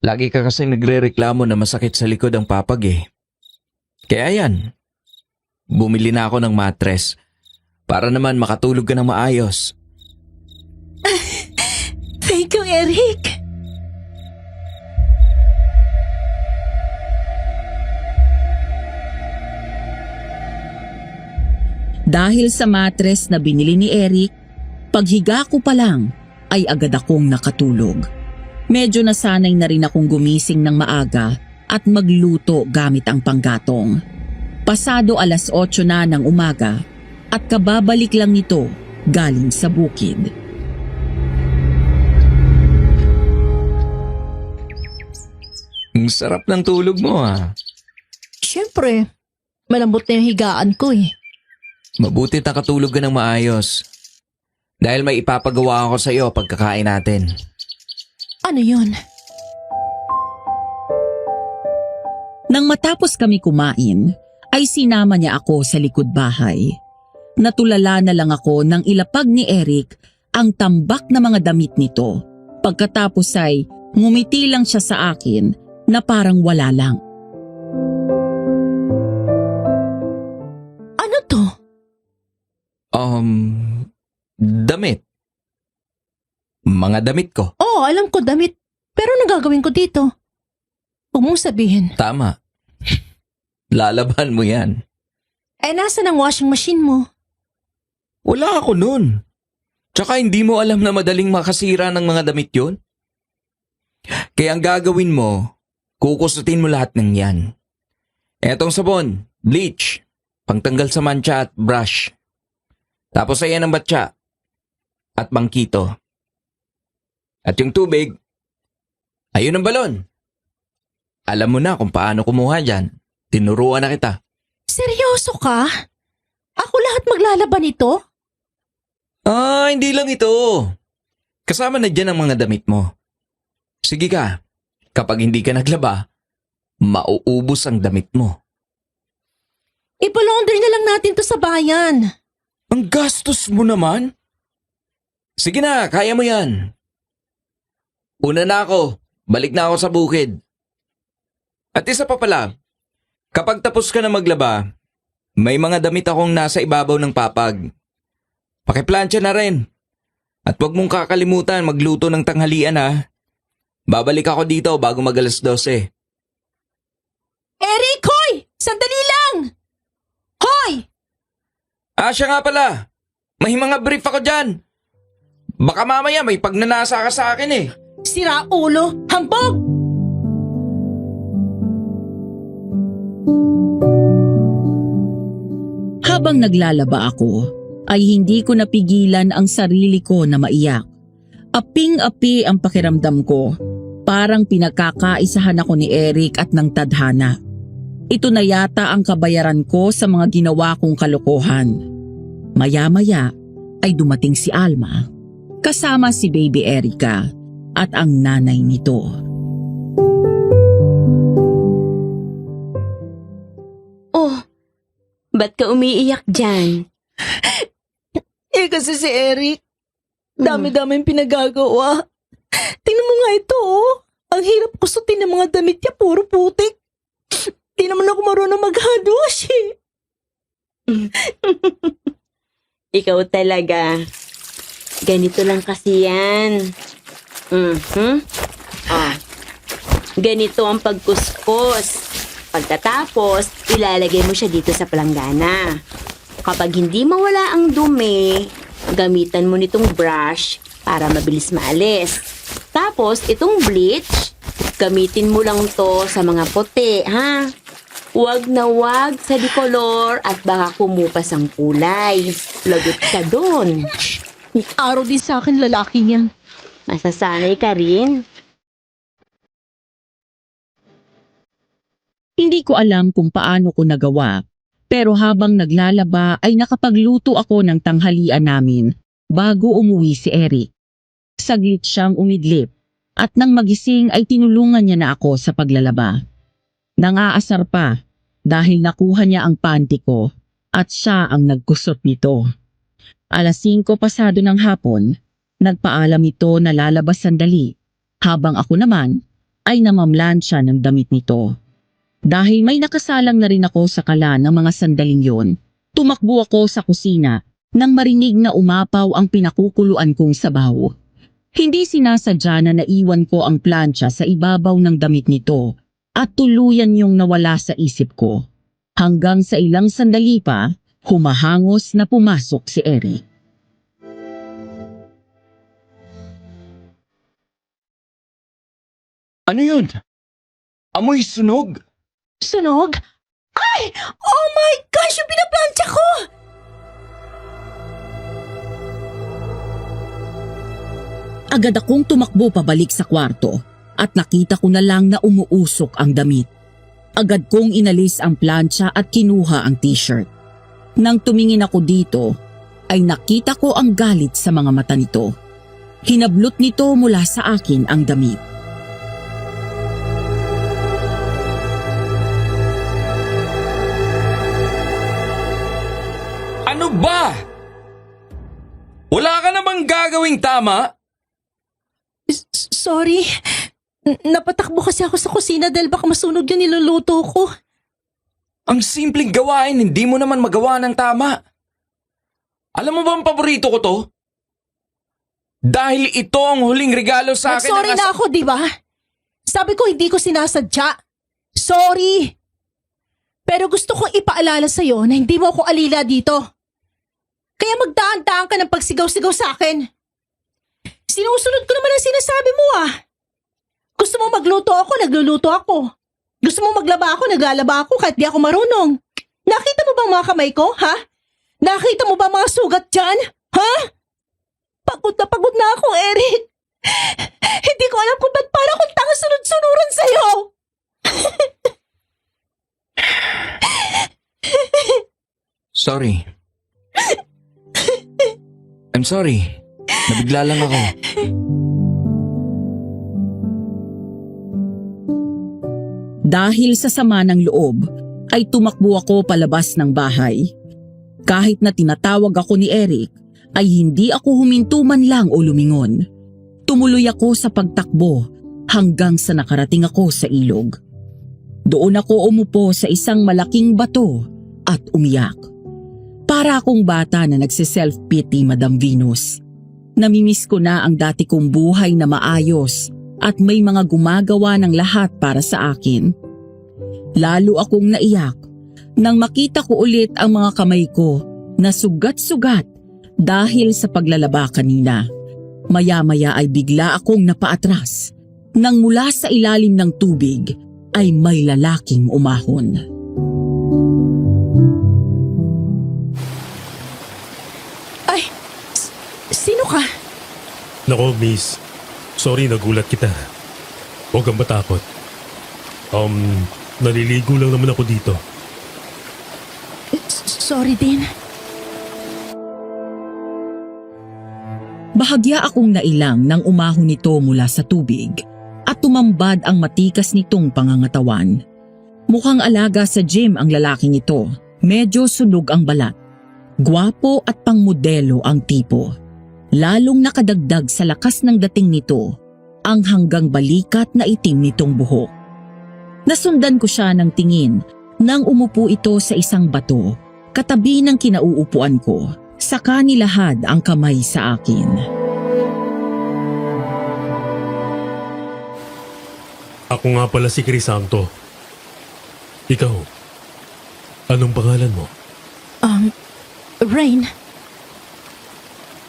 Lagi ka kasing nagre-reklamo na masakit sa likod ang papag eh. Kaya yan, bumili na ako ng matres para naman makatulog ka ng maayos. Thank you, Eric. Dahil sa matres na binili ni Eric, paghiga ko pa lang ay agad akong nakatulog. Medyo nasanay na rin akong gumising ng maaga at magluto gamit ang panggatong. Pasado 8:00 na ng umaga at kababalik lang nito galing sa bukid. Ang sarap ng tulog mo ah. Siyempre, malambot na yung higaan ko eh. Mabuti nakatulog ka ng maayos. Dahil may ipapagawa ako sa iyo pagkakain natin. Ano yun? Nang matapos kami kumain, ay sinama niya ako sa likod bahay. Natulala na lang ako nang ilapag ni Eric ang tambak na mga damit nito. Pagkatapos ay ngumiti lang siya sa akin na parang wala lang. Ano to? Damit. Mga damit ko. Oo, alam ko damit. Pero anong gagawin ko dito? Huwag mong sabihin. Tama. Lalaban mo yan. Eh, nasa ng washing machine mo? Wala ako nun. Tsaka hindi mo alam na madaling makasira ng mga damit yun. Kaya ang gagawin mo, kukusutin mo lahat ng yan. Etong sabon, bleach, pangtanggal sa mancha at brush. Tapos ayan ang batya at bangkito. At yung tubig, ayun ang balon. Alam mo na kung paano kumuha dyan. Tinuruan na kita. Seryoso ka? Ako lahat maglalaban ito? Hindi lang ito. Kasama na dyan ang mga damit mo. Sige ka, kapag hindi ka naglaba, mauubos ang damit mo. Ipalaundry na lang natin to sa bayan. Ang gastos mo naman. Sige na, kaya mo yan. Una na ako, balik na ako sa bukid. At isa pa pala, kapag tapos ka na maglaba, may mga damit akong nasa ibabaw ng papag. Pakiplansya na rin. At huwag mong kakalimutan magluto ng tanghalian ha. Babalik ako dito bago mag-12. Eric, hoy! Sandali lang! Hoy! Siya nga pala. May mga brief ako dyan. Baka mamaya may pagnanasa ka sa akin eh. Sira ulo! Hambog! Habang naglalaba ako, ay hindi ko napigilan ang sarili ko na maiyak. Aping-api ang pakiramdam ko Parang pinagkakaisahan ako ni Eric at ng tadhana. Ito na yata ang kabayaran ko sa mga ginawa kong kalokohan. Maya-maya ay dumating si Alma, kasama si Baby Erica at ang nanay nito. Oh, ba't ka umiiyak dyan? Kasi si Eric, dami-daming pinagagawa. Tingnan mo nga ito, oh. Ang hirap kusutin ng mga damit niya, puro putik. Di naman ako marunong mag-hand wash, eh. Ikaw talaga. Ganito lang kasi yan. Ganito ang pagkuskos. Pagkatapos, ilalagay mo siya dito sa palanggana. Kapag hindi mawala ang dumi, gamitan mo nitong brush para mabilis maalis. Tapos, itong bleach, gamitin mo lang to sa mga puti, ha? Huwag na huwag sa dikolor at baka kumupas ang kulay. Lagot ka doon. May araw din sa akin lalaki yan. Masasanay ka rin. Hindi ko alam kung paano ko nagawa, pero habang naglalaba ay nakapagluto ako ng tanghalian namin bago umuwi si Eric. Saglit siyang umidlip at nang magising ay tinulungan niya na ako sa paglalaba. Nangaasar pa dahil nakuha niya ang panty ko at siya ang nagkusot nito. 5:00 pasado ng hapon, nagpaalam ito na lalabas sandali habang ako naman ay namamlan siya ng damit nito. Dahil may nakasalang na rin ako sa kala ng mga sandaling yon, tumakbo ako sa kusina nang marinig na umapaw ang pinakukuluan kong sabaw. Hindi sinasadya na naiwan ko ang plancha sa ibabaw ng damit nito at tuluyan yung nawala sa isip ko. Hanggang sa ilang sandali pa, humahangos na pumasok si Eric. Ano yun? Amoy sunog? Sunog? Ay! Oh my gosh! Yung pinaplantsa ko! Agad akong tumakbo pabalik sa kwarto at nakita ko na lang na umuusok ang damit. Agad kong inalis ang plancha at kinuha ang t-shirt. Nang tumingin ako dito, ay nakita ko ang galit sa mga mata nito. Hinablot nito mula sa akin ang damit. Ano ba? Wala ka namang gagawing tama? Sorry. Napatakbo kasi ako sa kusina dahil baka masunog yung niluluto ko. Ang simpleng gawain, hindi mo naman magawa ng tama. Alam mo ba ang paborito ko to? Dahil ito ang huling regalo sa akin. Sorry na ako, di ba? Sabi ko hindi ko sinasadya. Sorry. Pero gusto kong ipaalala sa'yo na hindi mo ako alila dito. Kaya magdaan-daan ka ng pagsigaw-sigaw sa akin. Sinusunod ko naman ang sinasabi mo ah. Gusto mo magluto ako, nagluluto ako. Gusto mo maglaba ako, naglalaba ako kahit di ako marunong. Nakita mo bang mga kamay ko, ha? Nakita mo ba mga sugat dyan? Ha? Pagod na ako, Eric. Hindi ko alam kung ba't para akong tanga sunod-sunuran sa'yo. Sorry. I'm sorry. Nabigla lang ako. Dahil sa sama ng loob, ay tumakbo ako palabas ng bahay. Kahit na tinatawag ako ni Eric, ay hindi ako huminto man lang o lumingon. Tumuloy ako sa pagtakbo hanggang sa nakarating ako sa ilog. Doon ako umupo sa isang malaking bato at umiyak. Para akong bata na nagsiself-pity, Madam Venus. Namimiss ko na ang dati kong buhay na maayos at may mga gumagawa ng lahat para sa akin. Lalo akong naiyak nang makita ko ulit ang mga kamay ko na sugat-sugat dahil sa paglalaba kanina. Maya-maya ay bigla akong napaatras nang mula sa ilalim ng tubig ay may lalaking umahon. Ay, sino ka? Nako, miss. Sorry, nagulat kita. Huwag kang matakot. Naliligo lang naman ako dito. Sorry din. Bahagya akong nailang nang umahon nito mula sa tubig at tumambad ang matikas nitong pangangatawan. Mukhang alaga sa gym ang lalaking ito. Medyo sunog ang balat. Gwapo at pangmodelo ang tipo. Lalong nakadagdag sa lakas ng dating nito ang hanggang balikat na itim nitong buhok. Nasundan ko siya ng tingin nang umupo ito sa isang bato katabi ng kinauupuan ko. Saka nilahad ang kamay sa akin. Ako nga pala si Crisanto. Ikaw, anong pangalan mo? Rain,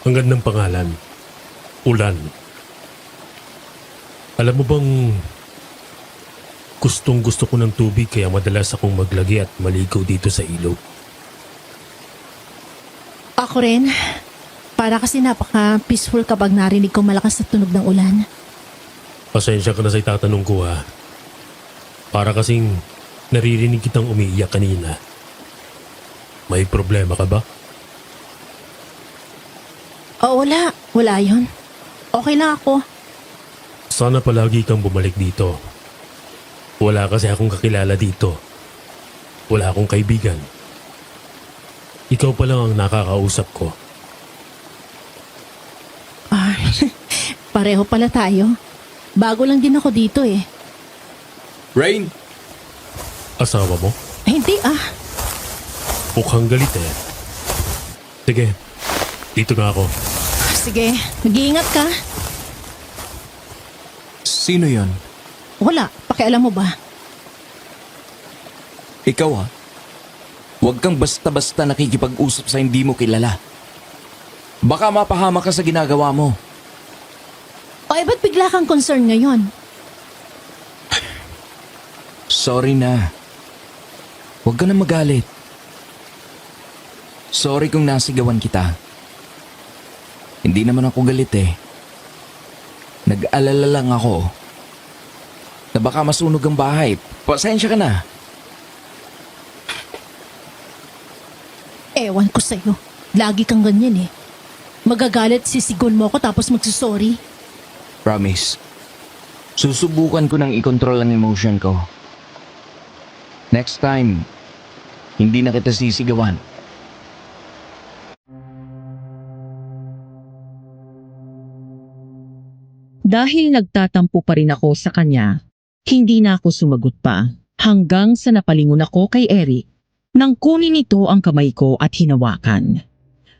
Ang gandang pangalan. Ulan. Alam mo bang gustong gusto ko ng tubig kaya madalas akong maglagi at maligo dito sa ilog. ako rin. Para kasi napaka-peaceful kapag narinig ko malakas na tunog ng ulan. Pasensya ka na sa itatanong ko ha. Para kasing naririnig kitang umiiyak kanina. May problema ka ba? Oh, wala. Wala yun. Okay lang ako. Sana palagi kang bumalik dito. Wala kasi akong kakilala dito. Wala akong kaibigan. Ikaw pa lang ang nakakausap ko. Pareho pala tayo. Bago lang din ako dito eh. Rain! Asawa mo? Hindi Mukhang galit eh. Sige, dito na ako. Sige, mag-iingat ka. Sino yon? Wala, pakialam mo ba? Ikaw ha? Huwag kang basta-basta nakikipag-usap sa hindi mo kilala. Baka mapahama ka sa ginagawa mo. O ba't bigla kang concern ngayon? Sorry na. Huwag ka na magalit. Sorry kung nasigawan kita. Hindi naman ako galit eh. Nag-alala lang ako na baka masunog ang bahay. Pasensya ka na. Ewan ko sa'yo. Lagi kang ganyan eh. Magagalit, sisigon mo ako tapos magsusorry. Promise. Susubukan ko nang i-control ang emotion ko. Next time, hindi na kita sisigawan. Dahil nagtatampo pa rin ako sa kanya, hindi na ako sumagot pa hanggang sa napalingon ako kay Eric nang kunin nito ang kamay ko at hinawakan.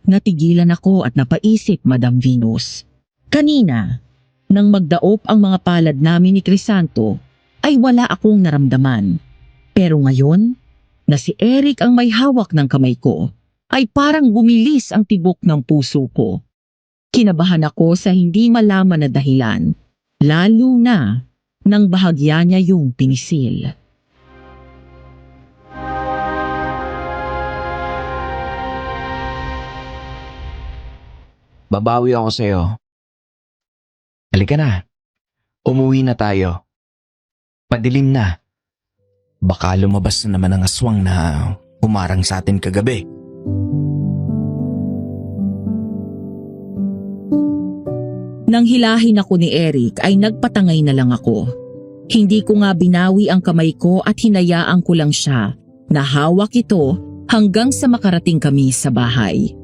Natigilan ako at napaisip, Madam Venus. Kanina, nang magdaop ang mga palad namin ni Crisanto, ay wala akong naramdaman. Pero ngayon, na si Eric ang may hawak ng kamay ko, ay parang bumilis ang tibok ng puso ko. Kinabahan ako sa hindi malaman na dahilan, lalo na nang bahagya niya yung pinisil. Babawi ako sa'yo. Halika na. Umuwi na tayo. Madilim na. Baka lumabas na naman ang aswang na humarang sa atin kagabi. Nang hilahin ako ni Eric ay nagpatangay na lang ako. Hindi ko nga binawi ang kamay ko at hinayaan ko lang siya na hawak ito hanggang sa makarating kami sa bahay.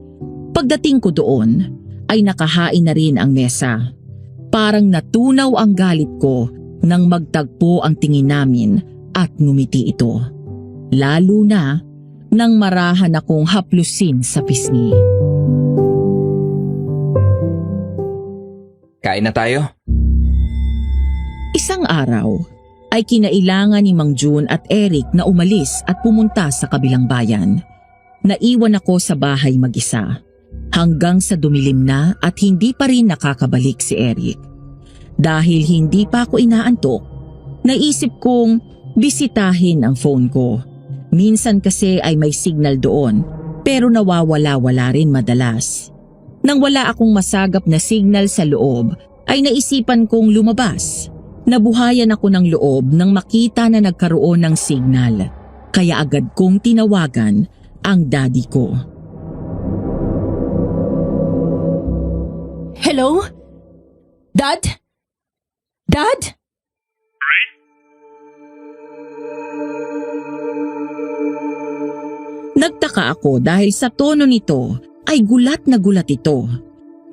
Pagdating ko doon ay nakahain na rin ang mesa. Parang natunaw ang galit ko nang magtagpo ang tingin namin at ngumiti ito. Lalo na nang marahan akong haplusin sa pisngi. Kain na tayo? Isang araw ay kinailangan ni Mang June at Eric na umalis at pumunta sa kabilang bayan. Naiwan ako sa bahay mag-isa hanggang sa dumilim na at hindi pa rin nakakabalik si Eric. Dahil hindi pa ako inaantok, naisip kong bisitahin ang phone ko. Minsan kasi ay may signal doon pero nawawala-wala rin madalas. Nang wala akong masagap na signal sa loob, ay naisipan kong lumabas. Nabuhayan ako ng loob nang makita na nagkaroon ng signal, kaya agad kong tinawagan ang daddy ko. Hello? Dad? Dad? Nagtaka ako dahil sa tono nito ay gulat na gulat ito.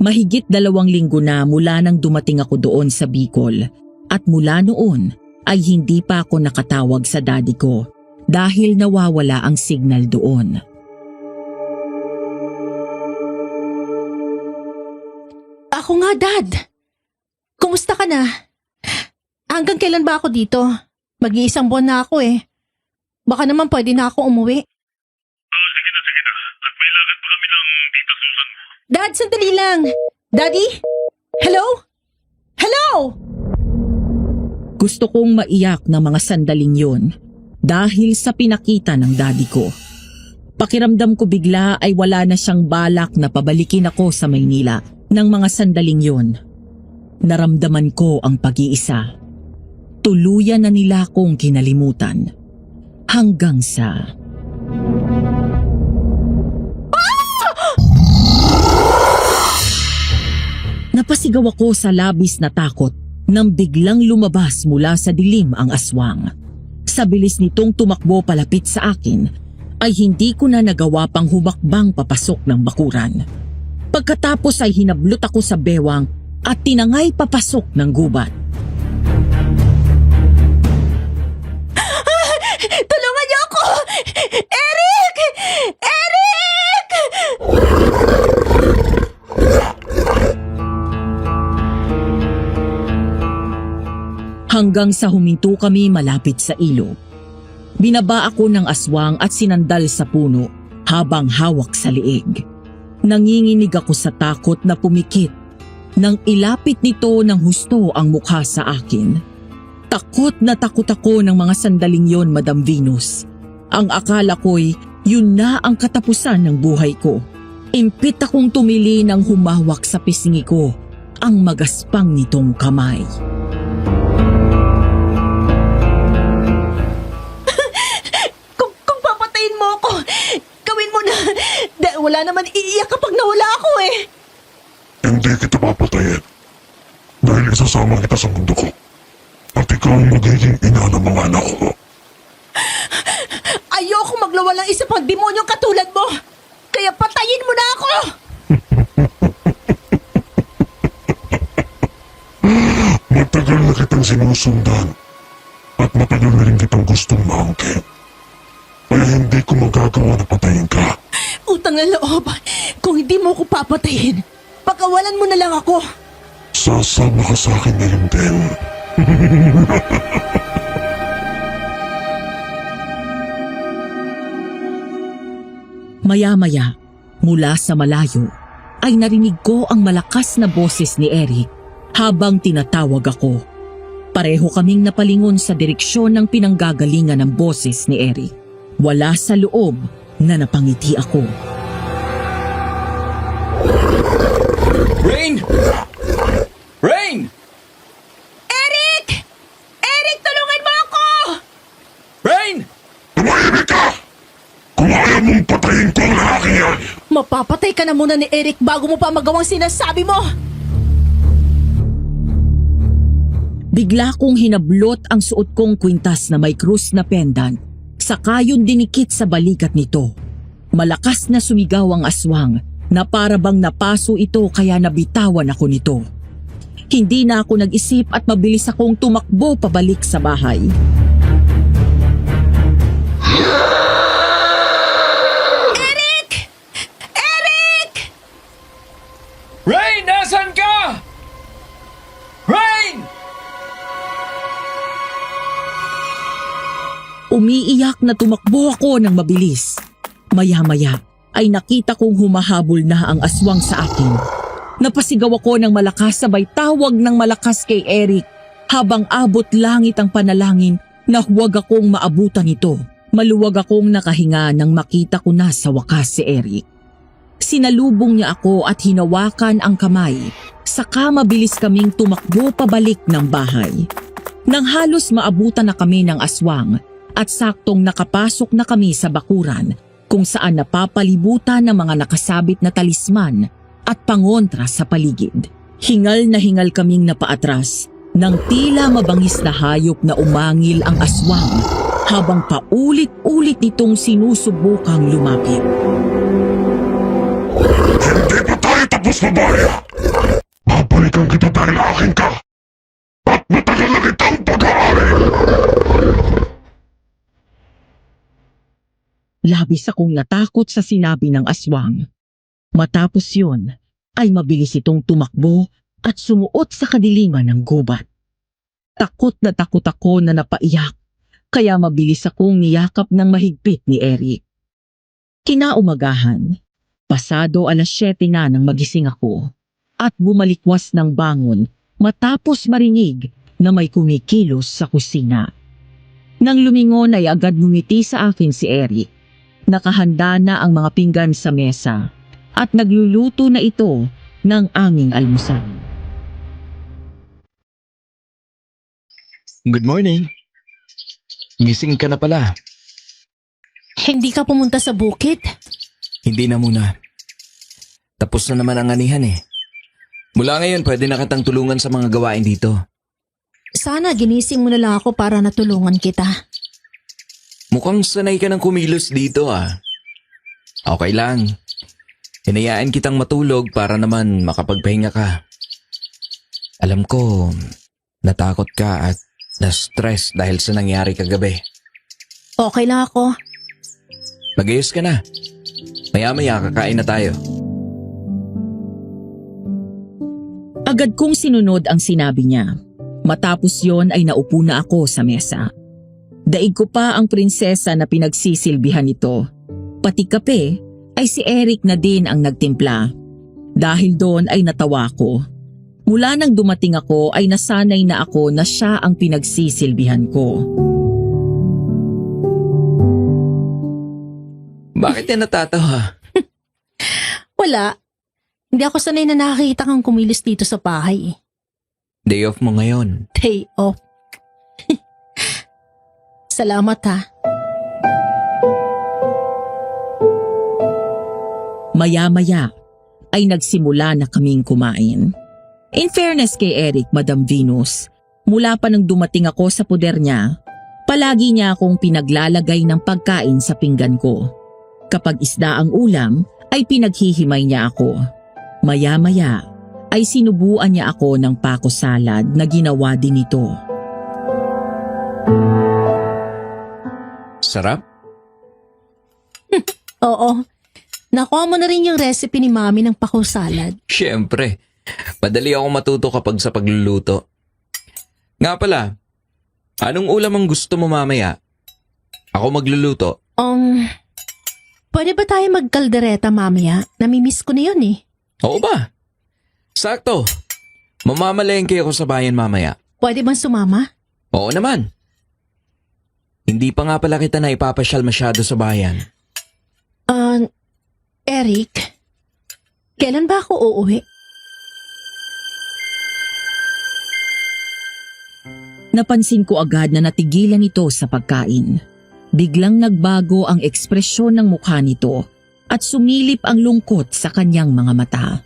Mahigit 2 linggo na mula nang dumating ako doon sa Bicol at mula noon ay hindi pa ako nakatawag sa daddy ko dahil nawawala ang signal doon. Ako nga, Dad. Kumusta ka na? Hanggang kailan ba ako dito? Mag-iisang buwan na ako eh. Baka naman pwede na ako umuwi. Sige na. At may lakad pa kami ng Tita Susan mo. Dad, sandali lang. Daddy? Hello? Hello? Gusto kong maiyak ng mga sandaling yon dahil sa pinakita ng daddy ko. Pakiramdam ko bigla ay wala na siyang balak na pabalikin ako sa Maynila ng mga sandaling yon. Naramdaman ko ang pag-iisa. Tuluyan na nila akong kinalimutan. Hanggang sa... Napasigaw ako sa labis na takot nang biglang lumabas mula sa dilim ang aswang. Sa bilis nitong tumakbo palapit sa akin, ay hindi ko na nagawa pang humakbang papasok ng bakuran. Pagkatapos ay hinablot ako sa bewang at tinangay papasok ng gubat. Tulungan niyo ako! Eric! Eric! Hanggang sa huminto kami malapit sa ilog. Binaba ako ng aswang at sinandal sa puno habang hawak sa liig. Nanginginig ako sa takot na pumikit nang ilapit nito ng husto ang mukha sa akin. Takot na takot ako ng mga sandaling yon, Madam Venus. Ang akala ko'y yun na ang katapusan ng buhay ko. Impit akong tumili nang humawak sa pisngi ko ang magaspang nitong kamay. Kung papatayin mo ako, gawin mo na. Wala naman iiyak kapag nawala ako eh. Hindi kita papatayin. Dahil isasama kita sa mundo ko. At ikaw ang magiging ina ng mga anak ko. Ayoko maglawan ng isa pang demonyong katulad mo. Kaya patayin mo na ako. Matagal na kitang sinusundan. At matagal na rin kitang gustong maangkin. Kaya hindi ko magagawa na patayin ka. Utang na loob. Kung hindi mo ako papatayin, pakawalan mo na lang ako. Sasama ka sa akin ngayon din. Maya-maya, mula sa malayo, ay narinig ko ang malakas na boses ni Eric habang tinatawag ako. Pareho kaming napalingon sa direksyon ng pinanggagalingan ng boses ni Eric. Wala sa loob na napangiti ako. Rain! Rain! Eric! Eric, tulungan mo ako! Rain! Tumahimik ka! Kung ayaw mong patayin ko ang lalaki yan! Mapapatay ka na muna ni Eric bago mo pa magawang sinasabi mo! Bigla kong hinablot ang suot kong kwintas na may krus na pendant, saka yun dinikit sa balikat nito. Malakas na sumigaw ang aswang na para bang napaso ito kaya nabitawan ako nito. Hindi na ako nag-isip at mabilis akong tumakbo pabalik sa bahay. Eric! Eric! Rain, nasan ka? Rain! Umiiyak na tumakbo ako ng mabilis. Maya-maya ay nakita kong humahabol na ang aswang sa akin. Napasigaw ako ng malakas sabay tawag ng malakas kay Eric habang abot langit ang panalangin na huwag akong maabutan ito. Maluwag akong nakahinga nang makita ko na sa wakas si Eric. Sinalubong niya ako at hinawakan ang kamay, saka mabilis kaming tumakbo pabalik ng bahay. Nang halos maabutan na kami ng aswang at saktong nakapasok na kami sa bakuran kung saan napapalibutan ng mga nakasabit na talisman at pangontra sa paligid. Hingal na hingal kaming napaatras nang tila mabangis na hayop na umangil ang aswang habang paulit-ulit nitong sinusubukang lumapit. Hindi pa tayo tapos, babae! Babalikan kita dahil akin ka! At matagal na kitang pag-aari! Labis akong natakot sa sinabi ng aswang. Matapos yun, ay mabilis itong tumakbo at sumuot sa kadiliman ng gubat. Takot na takot ako na napaiyak, kaya mabilis akong niyakap ng mahigpit ni Eric. Kinaumagahan, pasado 7:00 na nang magising ako at bumalikwas ng bangon matapos marinig na may kumikilos sa kusina. Nang lumingon ay agad ngumiti sa akin si Eric. Nakahanda na ang mga pinggan sa mesa at nagluluto na ito ng aming almusal. Good morning. Gising ka na pala. Hindi ka pumunta sa bukid? Hindi na muna. Tapos na naman ang anihan eh. Mula ngayon pwede na kitang tulungan sa mga gawain dito. Sana ginising mo na lang ako para natulungan kita. Mukhang sanay ka ng kumilos dito ah. Okay lang. Hinayaan kitang matulog para naman makapagpahinga ka. Alam ko, natakot ka at na-stress dahil sa nangyari kagabi. Okay lang ako. Mag-ayos ka na. Maya-maya kakain na tayo. Agad kong sinunod ang sinabi niya. Matapos yon ay naupo na ako sa mesa. Daig ko pa ang prinsesa na pinagsisilbihan nito. Pati kape ay si Eric na din ang nagtimpla. Dahil doon ay natawa ko. Mula nang dumating ako ay nasanay na ako na siya ang pinagsisilbihan ko. Bakit yan natatawa? Wala. Hindi ako sanay na nakakita kang kumilos dito sa bahay. Day off mo ngayon. Day off. Salamat ha. Maya-maya ay nagsimula na kaming kumain. In fairness kay Eric, Madam Venus, mula pa nang dumating ako sa poder niya, palagi niya akong pinaglalagay ng pagkain sa pinggan ko. Kapag isda ang ulam, ay pinaghihimay niya ako. Maya-maya ay sinubuan niya ako ng pako salad na ginawa din ito. Sarap? Oo. Nakuha mo na rin yung recipe ni Mami ng pako salad. Siyempre. Madali ako matuto kapag sa pagluluto. Nga pala, anong ulam ang gusto mo mamaya? Ako magluluto. Pwede ba tayo magkaldereta mamaya? Namimiss ko na yun eh. Oo ba? Sakto. Mamamalengke ako sa bayan mamaya. Pwede bang sumama? Oo naman. Hindi pa nga pala kita na ipapasyal masyado sa bayan. Eric, kailan ba ako uuwi? Napansin ko agad na natigilan ito sa pagkain. Biglang nagbago ang ekspresyon ng mukha nito at sumilip ang lungkot sa kanyang mga mata.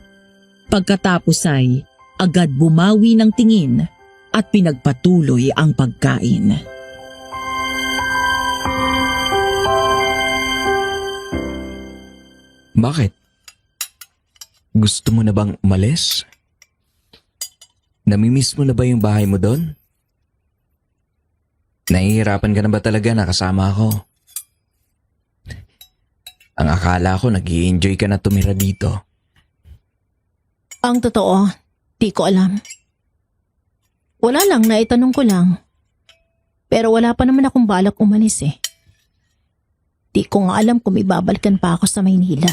Pagkatapos ay agad bumawi ng tingin at pinagpatuloy ang pagkain. Bakit? Gusto mo na bang umalis? Namimiss mo na ba yung bahay mo doon? Nahihirapan ka na ba talaga na kasama ako? Ang akala ko nag-i-enjoy ka na tumira dito. Ang totoo, di ko alam. Wala lang, naitanong ko lang. Pero wala pa naman akong balak umalis eh. Di ko nga alam kung ibabalikan pa ako sa Maynila.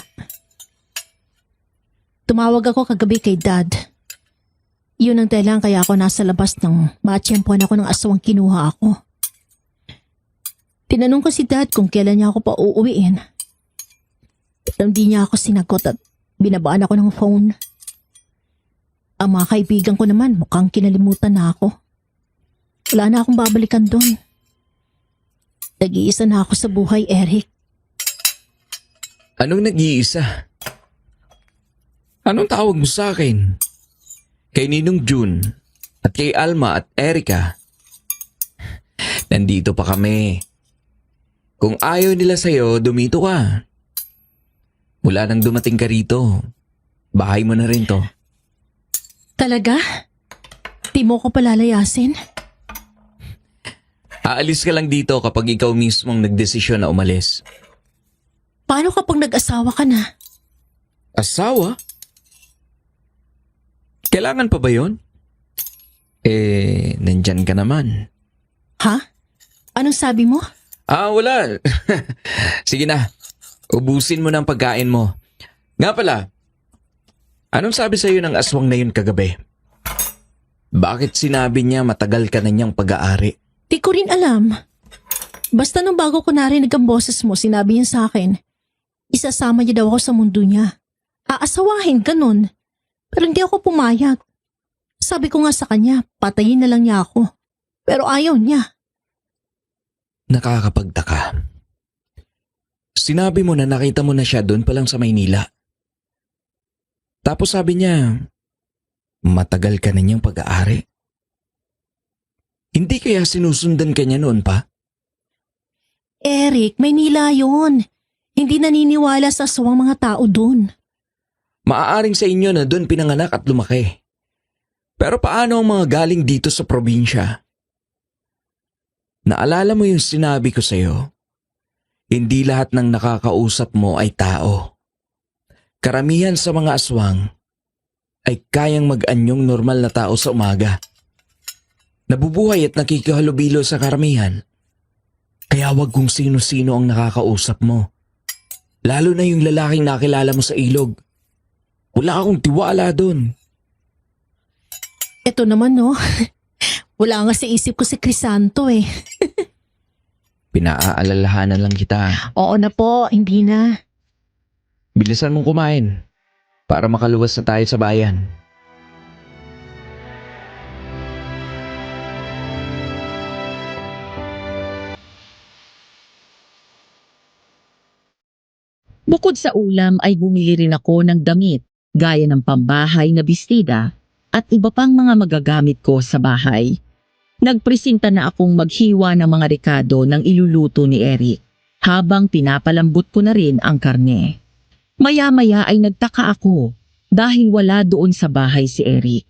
Tumawag ako kagabi kay Dad. Yun ang dahilan kaya ako nasa labas nang matsyempohan ako ng aswang kinuha ako. Tinanong ko si Dad kung kailan niya ako pa uuwiin. Pero hindi niya ako sinagot at binabaan ako ng phone. Ang mga kaibigan ko naman mukhang kinalimutan na ako. Wala na akong babalikan doon. Nag-iisa na ako sa buhay, Eric. Anong nag-iisa? Anong tawag mo sa akin? Kay Ninong June at kay Alma at Erica. Nandito pa kami. Kung ayaw nila sa'yo, dumito ka. Mula nang dumating ka rito, bahay mo na rin to. Talaga? Di mo ko palalayasin? Aalis ka lang dito kapag ikaw mismong nagdesisyon na umalis. Paano kapag nag-asawa ka na? Asawa? Kailangan pa ba yun? Nandyan ka naman. Ha? Anong sabi mo? Wala. Sige na. Ubusin mo ng pagkain mo. Nga pala, anong sabi sa'yo ng aswang na yun kagabi? Bakit sinabi niya matagal ka na niyang pag-aari? Di ko rin alam. Basta nung bago ko narinig ang boses mo, sinabi niya sa akin, isasama niya daw ako sa mundo niya. Aasawahin, ganun. Pero hindi ako pumayag. Sabi ko nga sa kanya, patayin na lang niya ako. Pero ayaw niya. Nakakapagtaka. Sinabi mo na nakita mo na siya doon pa lang sa Maynila. Tapos sabi niya, matagal ka na niyang pag-aari. Hindi kaya sinusundan ka niya noon pa? Eric, Maynila yun. Hindi naniniwala sa aswang mga tao doon. Maaaring sa inyo na doon pinanganak at lumaki. Pero paano ang mga galing dito sa probinsya? Naalala mo yung sinabi ko sa'yo? Hindi lahat ng nakakausap mo ay tao. Karamihan sa mga aswang ay kayang mag-anyong normal na tao sa umaga. Nabubuhay at nakikihalubilo sa karamihan. Kaya wag kung sino-sino ang nakakausap mo. Lalo na yung lalaking nakilala mo sa ilog. Wala akong tiwala doon. Ito naman no. Wala nga sa isip ko si Crisanto eh. Pinaaalalahanan lang kita. Oo na po, hindi na. Bilisan mong kumain para makaluwas na tayo sa bayan. Bukod sa ulam ay bumili rin ako ng damit, gaya ng pambahay na bestida at iba pang mga magagamit ko sa bahay. Nagpresenta na akong maghiwa ng mga rekado ng iluluto ni Eric habang pinapalambot ko na rin ang karne. Maya-maya ay nagtaka ako dahil wala doon sa bahay si Eric.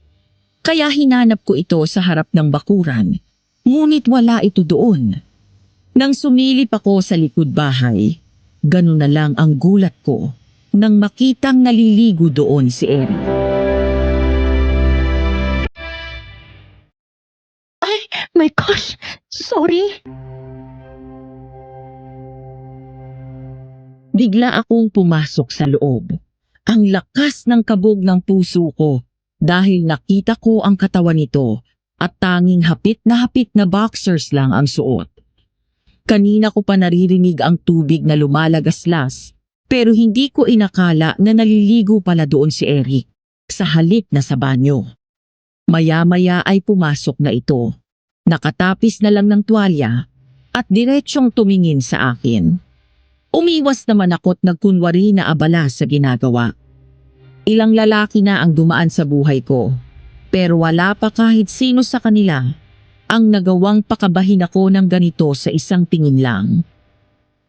Kaya hinanap ko ito sa harap ng bakuran, ngunit wala ito doon. Nang sumilip ako sa likod bahay, ganun na lang ang gulat ko nang makitang naliligo doon si Eric. My gosh, sorry. Bigla akong pumasok sa loob. Ang lakas ng kabog ng puso ko dahil nakita ko ang katawan nito at tanging hapit na boxers lang ang suot. Kanina ko pa naririnig ang tubig na lumalagaslas pero hindi ko inakala na naliligo pala doon si Eric sa halip na sa banyo. Maya-maya ay pumasok na ito. Nakatapis na lang ng tuwalya at diretsyong tumingin sa akin. Umiwas naman ako't nagkunwari na abala sa ginagawa. Ilang lalaki na ang dumaan sa buhay ko, pero wala pa kahit sino sa kanila ang nagawang pakabahin ako ng ganito sa isang tingin lang.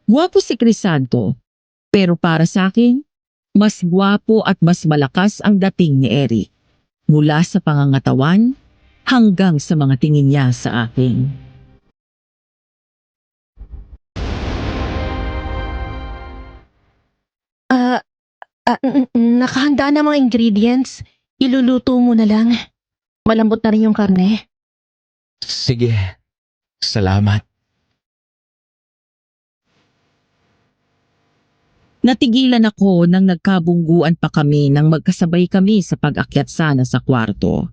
Gwapo si Crisanto, pero para sa akin, mas gwapo at mas malakas ang dating ni Eric. Mula sa pangangatawan hanggang sa mga tingin niya sa akin. Nakahanda na mga ingredients. Iluluto mo na lang. Malambot na rin yung karne. Sige, salamat. Natigilan ako nang nagkabungguan pa kami nang magkasabay kami sa pag-akyat sana sa kwarto.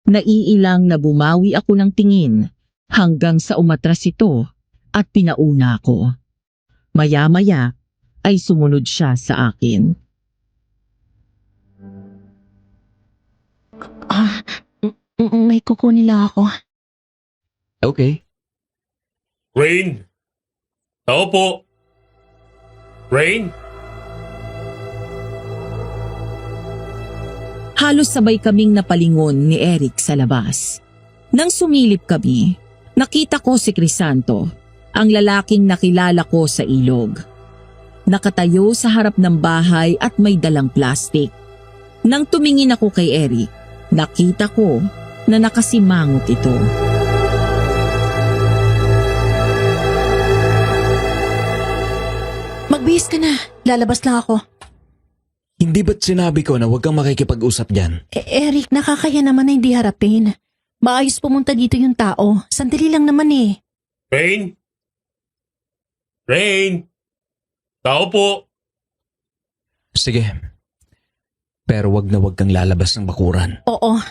Naiilang na bumawi ako ng tingin hanggang sa umatras ito at pinauna ko. Maya-maya ay sumunod siya sa akin. May kukunin lang ako. Okay. Rain? Tao po. Rain? Halos sabay kaming napalingon ni Eric sa labas. Nang sumilip kami, nakita ko si Crisanto, ang lalaking nakilala ko sa ilog. Nakatayo sa harap ng bahay at may dalang plastik. Nang tumingin ako kay Eric, nakita ko na nakasimangot ito. Magbihis ka na. Lalabas lang ako. Hindi ba't sinabi ko na huwag kang makikipag-usap dyan? Eric, nakakaya naman na hindi harapin. Maayos pumunta dito yung tao. Sandali lang naman eh. Rain? Rain? Tao po. Sige. Pero wag na wag kang lalabas ng bakuran. Oo.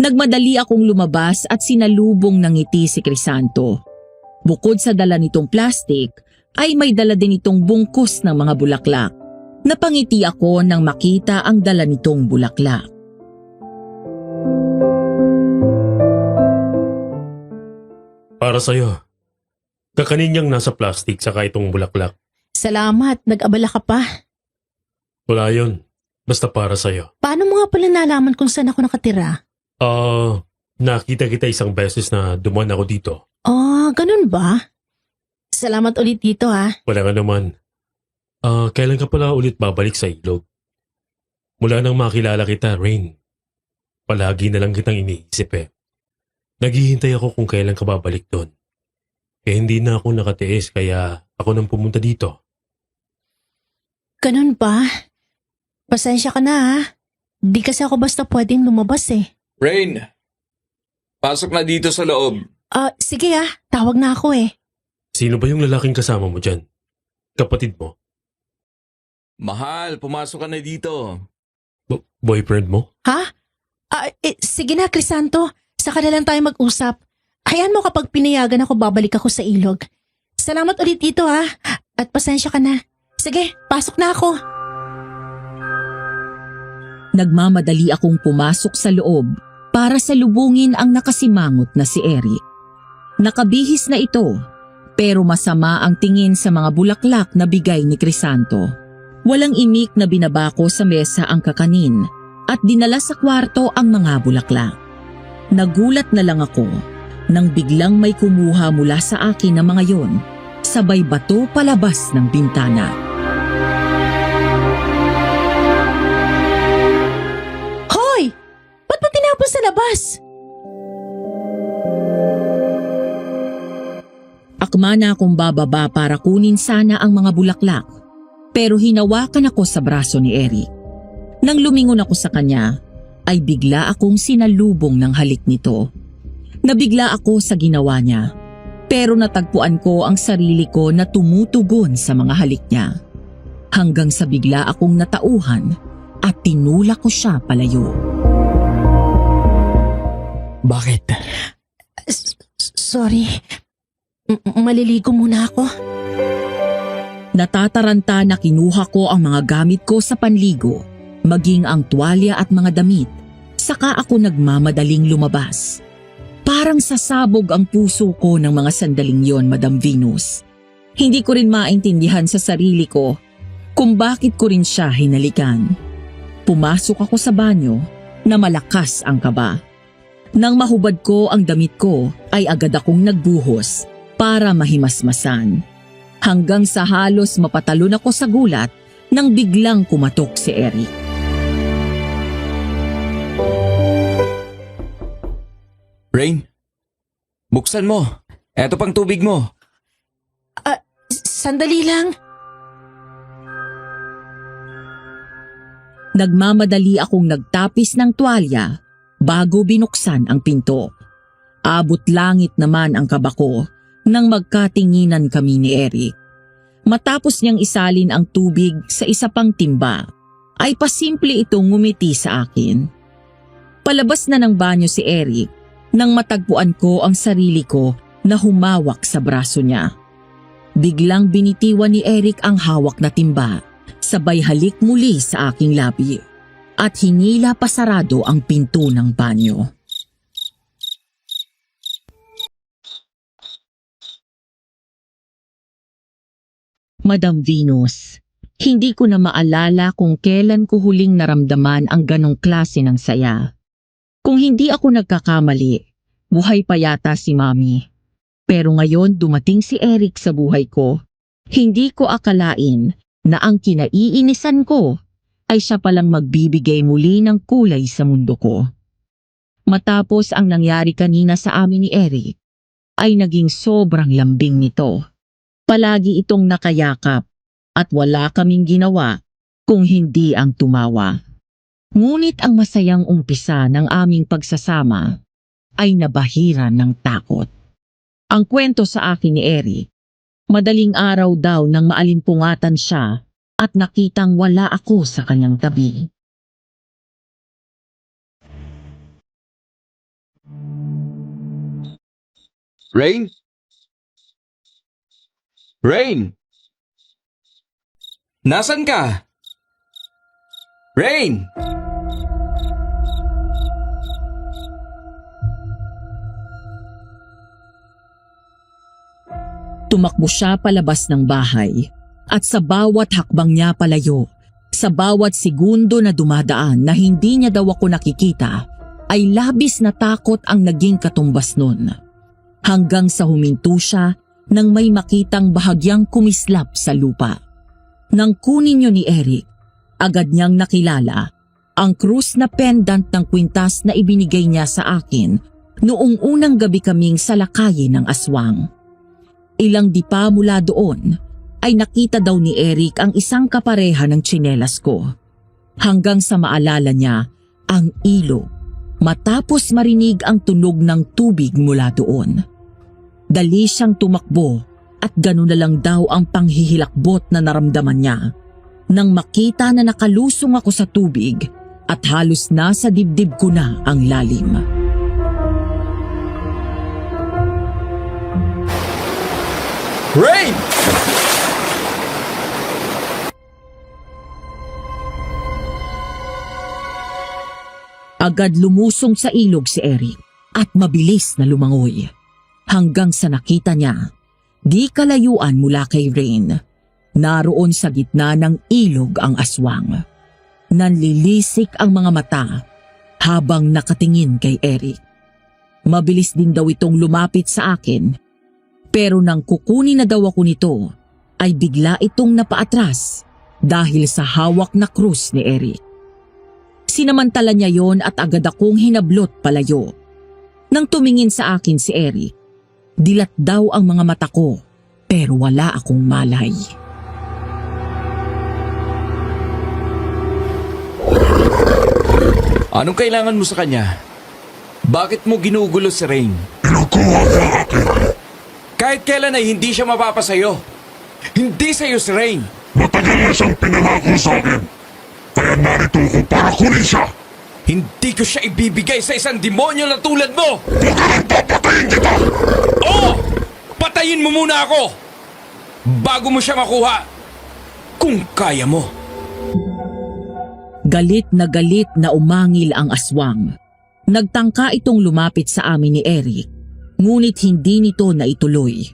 Nagmadali akong lumabas at sinalubong ng ngiti si Crisanto. Bukod sa dala nitong plastik, ay may dala din itong bungkus ng mga bulaklak. Napangiti ako nang makita ang dala nitong bulaklak. Para sa'yo. Kakanin niyang nasa plastic saka itong bulaklak. Salamat. Nag-abala ka pa. Wala yun. Basta para sa'yo. Paano mo nga pala nalaman kung saan ako nakatira? Nakita kita isang beses na dumaan ako dito. Ganun ba? Salamat ulit dito ha. Wala nga naman. Kailan ka pala ulit babalik sa ilog? Mula nang makilala kita, Rain. Palagi na lang kitang iniisip eh. Naghihintay ako kung kailan ka babalik doon. Eh hindi na ako nakatiis kaya ako nang pumunta dito. Ganun ba? Pasensya ka na ha. Di kasi ako basta pwedeng lumabas eh. Rain! Pasok na dito sa loob. Sige ha. Tawag na ako eh. Sino ba yung lalaking kasama mo dyan? Kapatid mo? Mahal, pumasok ka na dito. Boyfriend mo? Ha? Sige na, Crisanto. Saka na lang tayo mag-usap. Hayaan mo kapag pinayagan ako, babalik ako sa ilog. Salamat ulit dito ha. At pasensya ka na. Sige, pasok na ako. Nagmamadali akong pumasok sa loob para salubungin ang nakasimangot na si Eric. Nakabihis na ito, pero masama ang tingin sa mga bulaklak na bigay ni Crisanto. Walang imik na binabako sa mesa ang kakanin at dinala sa kwarto ang mga bulaklak. Nagulat na lang ako nang biglang may kumuha mula sa akin ng mga yon, sabay bato palabas ng bintana. Hoy! Ba't mo tinapon sa labas? Akma na akong bababa para kunin sana ang mga bulaklak, pero hinawakan ako sa braso ni Eric. Nang lumingon ako sa kanya, ay bigla akong sinalubong ng halik nito. Nabigla ako sa ginawa niya, pero natagpuan ko ang sarili ko na tumutugon sa mga halik niya. Hanggang sa bigla akong natauhan at tinulak ko siya palayo. Bakit? Sorry. Maliligo muna ako. Natataranta na kinuha ko ang mga gamit ko sa panligo, maging ang tuwalya at mga damit, saka ako nagmamadaling lumabas. Parang sasabog ang puso ko ng mga sandaling yon, Madam Venus. Hindi ko rin maintindihan sa sarili ko kung bakit ko rin siya hinalikan. Pumasok ako sa banyo na malakas ang kaba. Nang mahubad ko ang damit ko ay agad akong nagbuhos para mahimasmasan. Hanggang sa halos mapatalon ako sa gulat nang biglang kumatok si Eric. Rain, buksan mo. Eto pang tubig mo. Sandali lang. Nagmamadali akong nagtapis ng tuwalya bago binuksan ang pinto. Abot langit naman ang kaba ko nang magkatinginan kami ni Eric. Matapos niyang isalin ang tubig sa isa pang timba, ay pasimple itong ngumiti sa akin. Palabas na ng banyo si Eric nang matagpuan ko ang sarili ko na humawak sa braso niya. Biglang binitiwan ni Eric ang hawak na timba, sabay halik muli sa aking labi. at hinila pasarado ang pinto ng banyo. Madam Venus, hindi ko na maalala kung kailan ko huling naramdaman ang ganong klase ng saya. Kung hindi ako nagkakamali, buhay pa yata si Mami. Pero ngayon dumating si Eric sa buhay ko. Hindi ko akalain na ang kinaiinisan ko ay siya palang magbibigay muli ng kulay sa mundo ko. Matapos ang nangyari kanina sa amin ni Eric, ay naging sobrang lambing nito. Palagi itong nakayakap at wala kaming ginawa kung hindi ang tumawa. Ngunit ang masayang umpisa ng aming pagsasama ay nabahiran ng takot. Ang kwento sa akin ni Eric, madaling araw daw nang maalimpungatan siya at nakitang wala ako sa kanyang tabi. Rain? Rain? Nasaan ka? Rain? Tumakbo siya palabas ng bahay at sa bawat hakbang niya palayo, sa bawat segundo na dumadaan na hindi niya daw ako nakikita, ay labis na takot ang naging katumbas nun. Hanggang sa huminto siya nang may makitang bahagyang kumislap sa lupa. Nang kunin niyo ni Eric, agad niyang nakilala ang krus na pendant ng kwintas na ibinigay niya sa akin noong unang gabi kaming salakayin ng aswang. Ilang dipa mula doon ay nakita daw ni Eric ang isang kapareha ng tsinelas ko. Hanggang sa maalala niya ang ilog matapos marinig ang tunog ng tubig mula doon. Dali siyang tumakbo at gano'n na lang daw ang panghihilakbot na naramdaman niya. Nang makita na nakalusong ako sa tubig at halos nasa dibdib ko na ang lalim. Rain! Agad lumusong sa ilog si Eric at mabilis na lumangoy. Hanggang sa nakita niya, di kalayuan mula kay Rain. Naroon sa gitna ng ilog ang aswang. Nanlilisik ang mga mata habang nakatingin kay Eric. Mabilis din daw itong lumapit sa akin. Pero nang kukunin na daw ako nito, ay bigla itong napaatras dahil sa hawak na krus ni Eric. Sinamantala niya yon at agad akong hinablot palayo. Nang tumingin sa akin si Eric, dilat daw ang mga mata ko pero wala akong malay. Anong kailangan mo sa kanya? Bakit mo ginugulo si Rain? Kinukuha niya akin. Kahit kailan ay hindi siya mapapasayo. Hindi sa'yo si Rain. Matagal na siyang pinangako sa akin. Kaya narito ko para kunin siya. Hindi ko siya ibibigay sa isang demonyo na tulad mo! Huwag ka nang papatayin kita! Oo! Patayin mo muna ako! Bago mo siya makuha! Kung kaya mo! Galit na umangil ang aswang. Nagtangka itong lumapit sa amin ni Eric, ngunit hindi nito naituloy.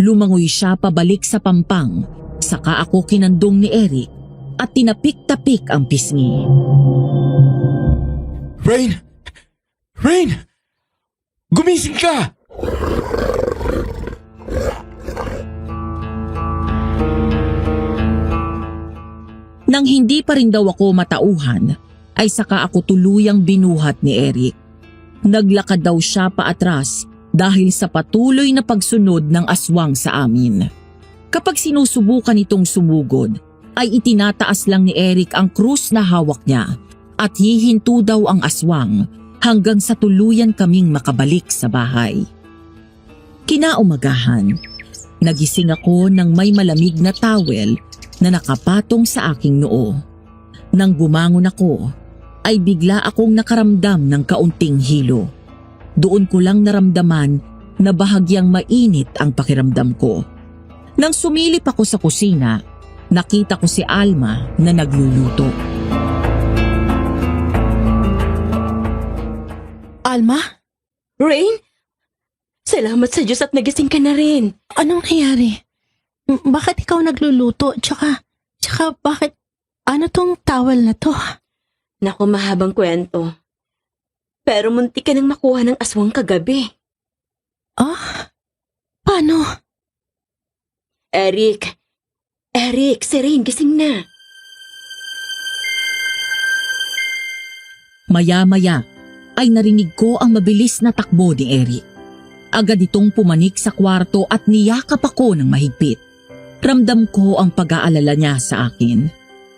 Lumangoy siya pabalik sa pampang, saka ako kinandong ni Eric at tinapik-tapik ang pisngi. Rain! Rain! Gumising ka! Nang hindi pa rin daw ako matauhan, ay saka ako tuluyang binuhat ni Eric. Naglakad daw siya paatras dahil sa patuloy na pagsunod ng aswang sa amin. Kapag sinusubukan itong sumugod, ay itinataas lang ni Eric ang krus na hawak niya at hihinto daw ang aswang hanggang sa tuluyan kaming makabalik sa bahay. Kinaumagahan, nagising ako ng may malamig na towel na nakapatong sa aking noo. Nang bumangon ako, ay bigla akong nakaramdam ng kaunting hilo. Doon ko lang naramdaman na bahagyang mainit ang pakiramdam ko. Nang sumilip ako sa kusina, nakita ko si Alma na nagluluto. Alma? Rain? Salamat sa Diyos at nagising ka na rin. Anong nangyari? Bakit ikaw nagluluto? Tsaka bakit, ano tong towel na to? Naku, mahabang kwento. Pero muntik ka nang makuha ng aswang kagabi. Ah? Paano? Eric, si Rain, gising na. Maya-maya ay narinig ko ang mabilis na takbo ni Eric. Agad itong pumanik sa kwarto at niyakap ako ng mahigpit. Ramdam ko ang pag-aalala niya sa akin.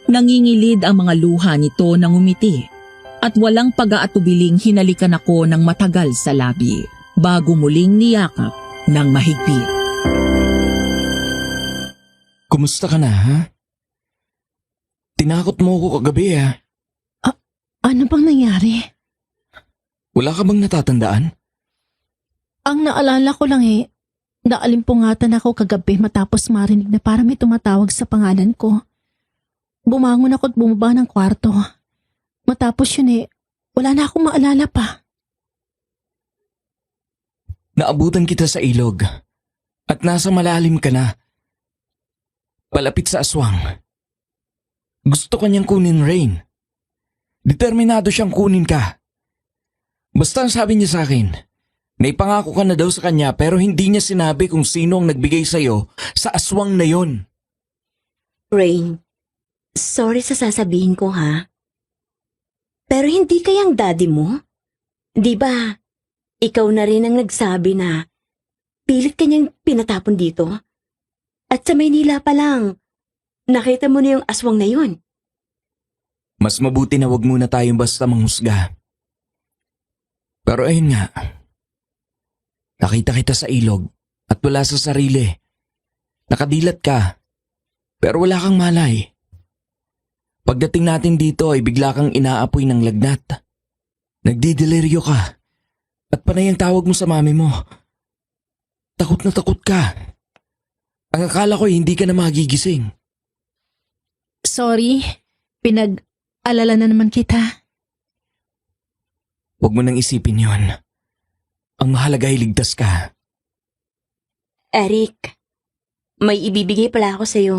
Nangingilid ang mga luha nito ng umiti at walang pag-aatubiling hinalikan ako ng matagal sa labi bago muling niyakap ng mahigpit. Kumusta ka na, ha? Tinakot mo ako kagabi, ha? Ano bang nangyari? Wala ka bang natatandaan? Ang naalala ko lang naalimpungatan ako kagabi matapos marinig na parang may tumatawag sa pangalan ko. Bumangon ako at bumaba ng kwarto. Matapos yun wala na akong maalala pa. Naabutan kita sa ilog at nasa malalim ka na. Palapit sa aswang. Gusto ka niyang kunin, Rain. Determinado siyang kunin ka. Basta ang sabi niya sa akin, naipangako ka na daw sa kanya pero hindi niya sinabi kung sino ang nagbigay sa'yo sa aswang na yon. Rain, sorry sa sasabihin ko ha. Pero hindi kayang daddy mo? Di ba, ikaw na rin ang nagsabi na pilit kanyang pinatapon dito? At sa Maynila pa lang, nakita mo na yung aswang na yun. Mas mabuti na wag muna tayong basta manghusga. Pero ayun nga, nakita kita sa ilog at wala sa sarili. Nakadilat ka, pero wala kang malay. Pagdating natin dito ay bigla kang inaapoy ng lagnat. Nagdideliryo ka at panay ang tawag mo sa mami mo. Takot na takot ka. Ang akala ko hindi ka na magigising. Sorry, pinag-alala na naman kita. Huwag mo nang isipin yon. Ang mahalaga ay ligtas ka. Eric, may ibibigay pala ako sa'yo.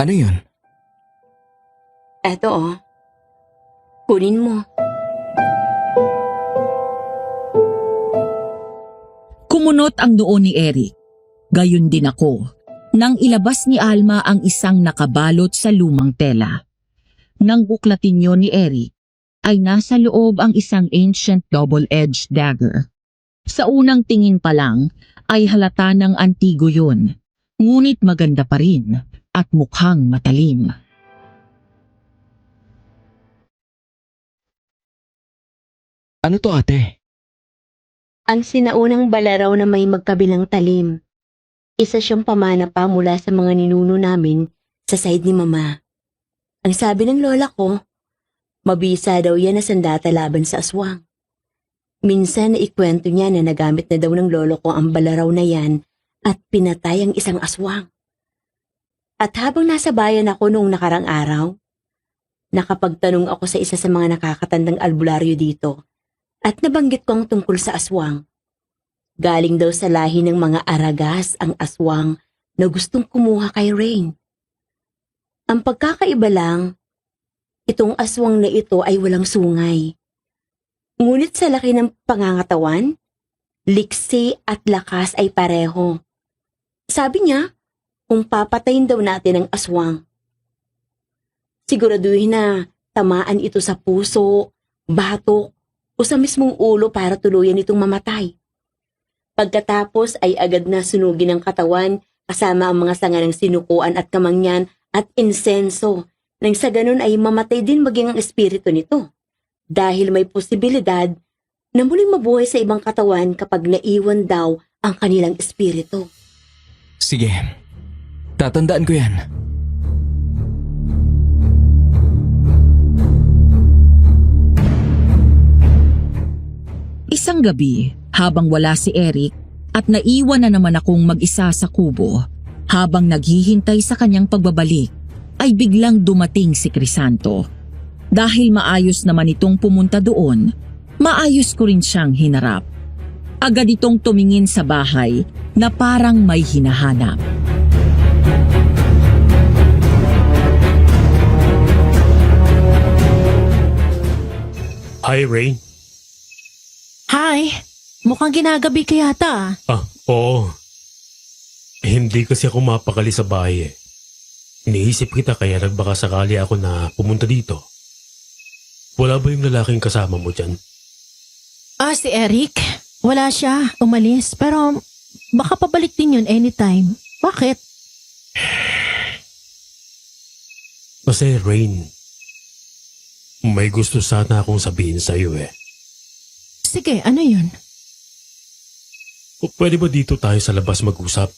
Ano yun? Eto kunin mo. Kumunot ang noo ni Eric. Gayon din ako. Nang ilabas ni Alma ang isang nakabalot sa lumang tela. Nang buklatin yun ni Eric, ay nasa loob ang isang ancient double-edged dagger. Sa unang tingin pa lang ay halata ng antigo yun, ngunit maganda pa rin at mukhang matalim. Ano to, ate? Ang sinaunang balaraw na may magkabilang talim. Isa siyang pamana pa mula sa mga ninuno namin sa side ni Mama. Ang sabi ng lola ko, mabisa daw yan na sandata laban sa aswang. Minsan na ikwento niya na nagamit na daw ng lolo ko ang balaraw na yan at pinatay ang isang aswang. At habang nasa bayan ako noong nakarang araw, nakapagtanong ako sa isa sa mga nakakatandang albularyo dito at nabanggit ko ang tungkol sa aswang. Galing daw sa lahi ng mga Aragas ang aswang na gustong kumuha kay Rain. Ang pagkakaiba lang, itong aswang na ito ay walang sungay. Ngunit sa laki ng pangangatawan, liksi at lakas ay pareho. Sabi niya, kung papatayin daw natin ang aswang, siguraduhin na tamaan ito sa puso, batok o sa mismong ulo para tuluyan itong mamatay. Pagkatapos ay agad na sunugin ang katawan kasama ang mga sanga ng sinukuan at kamangyan at insenso nang sa ganun ay mamatay din maging ang espiritu nito dahil may posibilidad na muling mabuhay sa ibang katawan kapag naiwan daw ang kanilang espiritu. Sige, tatandaan ko yan. Isang gabi, habang wala si Eric at naiwan na naman akong mag-isa sa kubo, habang naghihintay sa kanyang pagbabalik, ay biglang dumating si Crisanto. Dahil maayos naman itong pumunta doon, Maayos ko rin siyang hinarap. Agad itong tumingin sa bahay na parang may hinahanap. Hi, Rain. Hi, mukhang ginagabi ka yata. Oo. Hindi kasi ako mapakali sa bahay eh. Iniisip kita kaya nagbaka sakali ako na pumunta dito. Wala ba yung lalaking kasama mo dyan? Si Eric. Wala siya, umalis. Pero baka pabalik din yun anytime. Bakit? Kasi Rain, may gusto sana akong sabihin sa'yo eh. Sige, ano yun? Pwede ba dito tayo sa labas mag-usap?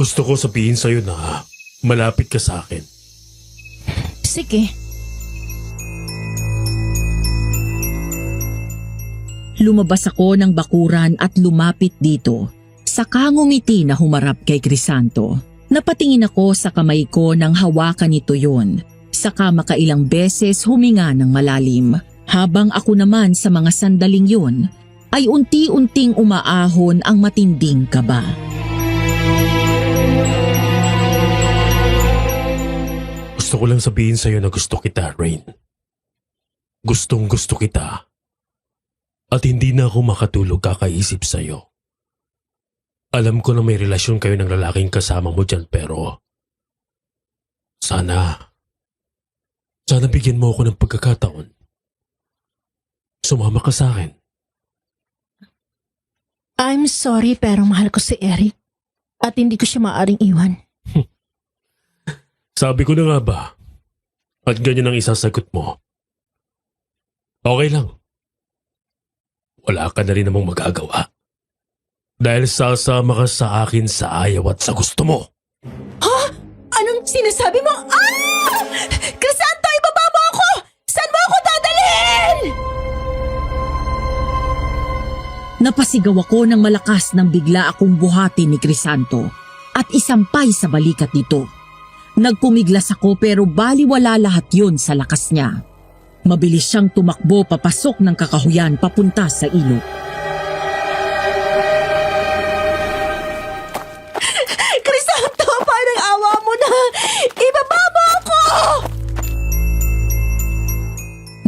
Gusto ko sabihin sa'yo na malapit ka sa akin. Sige. Lumabas ako ng bakuran at lumapit dito. Saka ngumiti na humarap kay Crisanto. Napatingin ako sa kamay ko nang hawakan nito yun. Saka makailang beses huminga ng malalim. Habang ako naman sa mga sandaling yun, ay unti-unting umaahon ang matinding kaba. Gusto ko lang sabihin sa'yo na gusto kita, Rain. Gustong gusto kita. At hindi na ako makatulog kakaisip sa'yo. Alam ko na may relasyon kayo ng lalaking kasama mo dyan pero sana bigyan mo ako ng pagkakataon. Sumama ka sa akin. I'm sorry pero mahal ko si Eric. At hindi ko siya maaaring iwan. Sabi ko na nga ba? At ganyan ang isasagot mo. Okay lang. Wala ka na rin namang magagawa. Dahil sasama ka sa akin sa ayaw at sa gusto mo. Anong sinasabi mo? Crisanto, ibaba mo ako! Saan mo ako dadalhin? Napasigaw ako ng malakas nang bigla akong buhatin ni Crisanto at isampay sa balikat nito. Nagpumiglas ako pero baliwala lahat yun sa lakas niya. Mabilis siyang tumakbo papasok ng kakahuyan papunta sa ilog. Crisanto, parang awa mo na! Ibaba mo ako!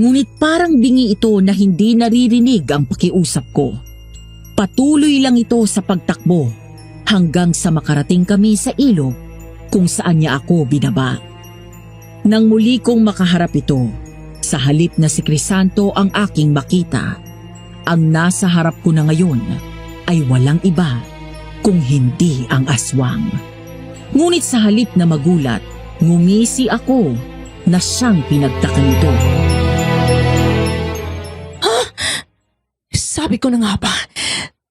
Ngunit parang bingi ito na hindi naririnig ang pakiusap ko. Patuloy lang ito sa pagtakbo hanggang sa makarating kami sa ilog kung saan niya ako binaba. Nang muli kong makaharap ito, sa halip na si Crisanto ang aking makita, ang nasa harap ko na ngayon ay walang iba kung hindi ang aswang. Ngunit sa halip na magulat, ngumisi ako na siyang pinagtakan nito. Sabi ko na nga ba,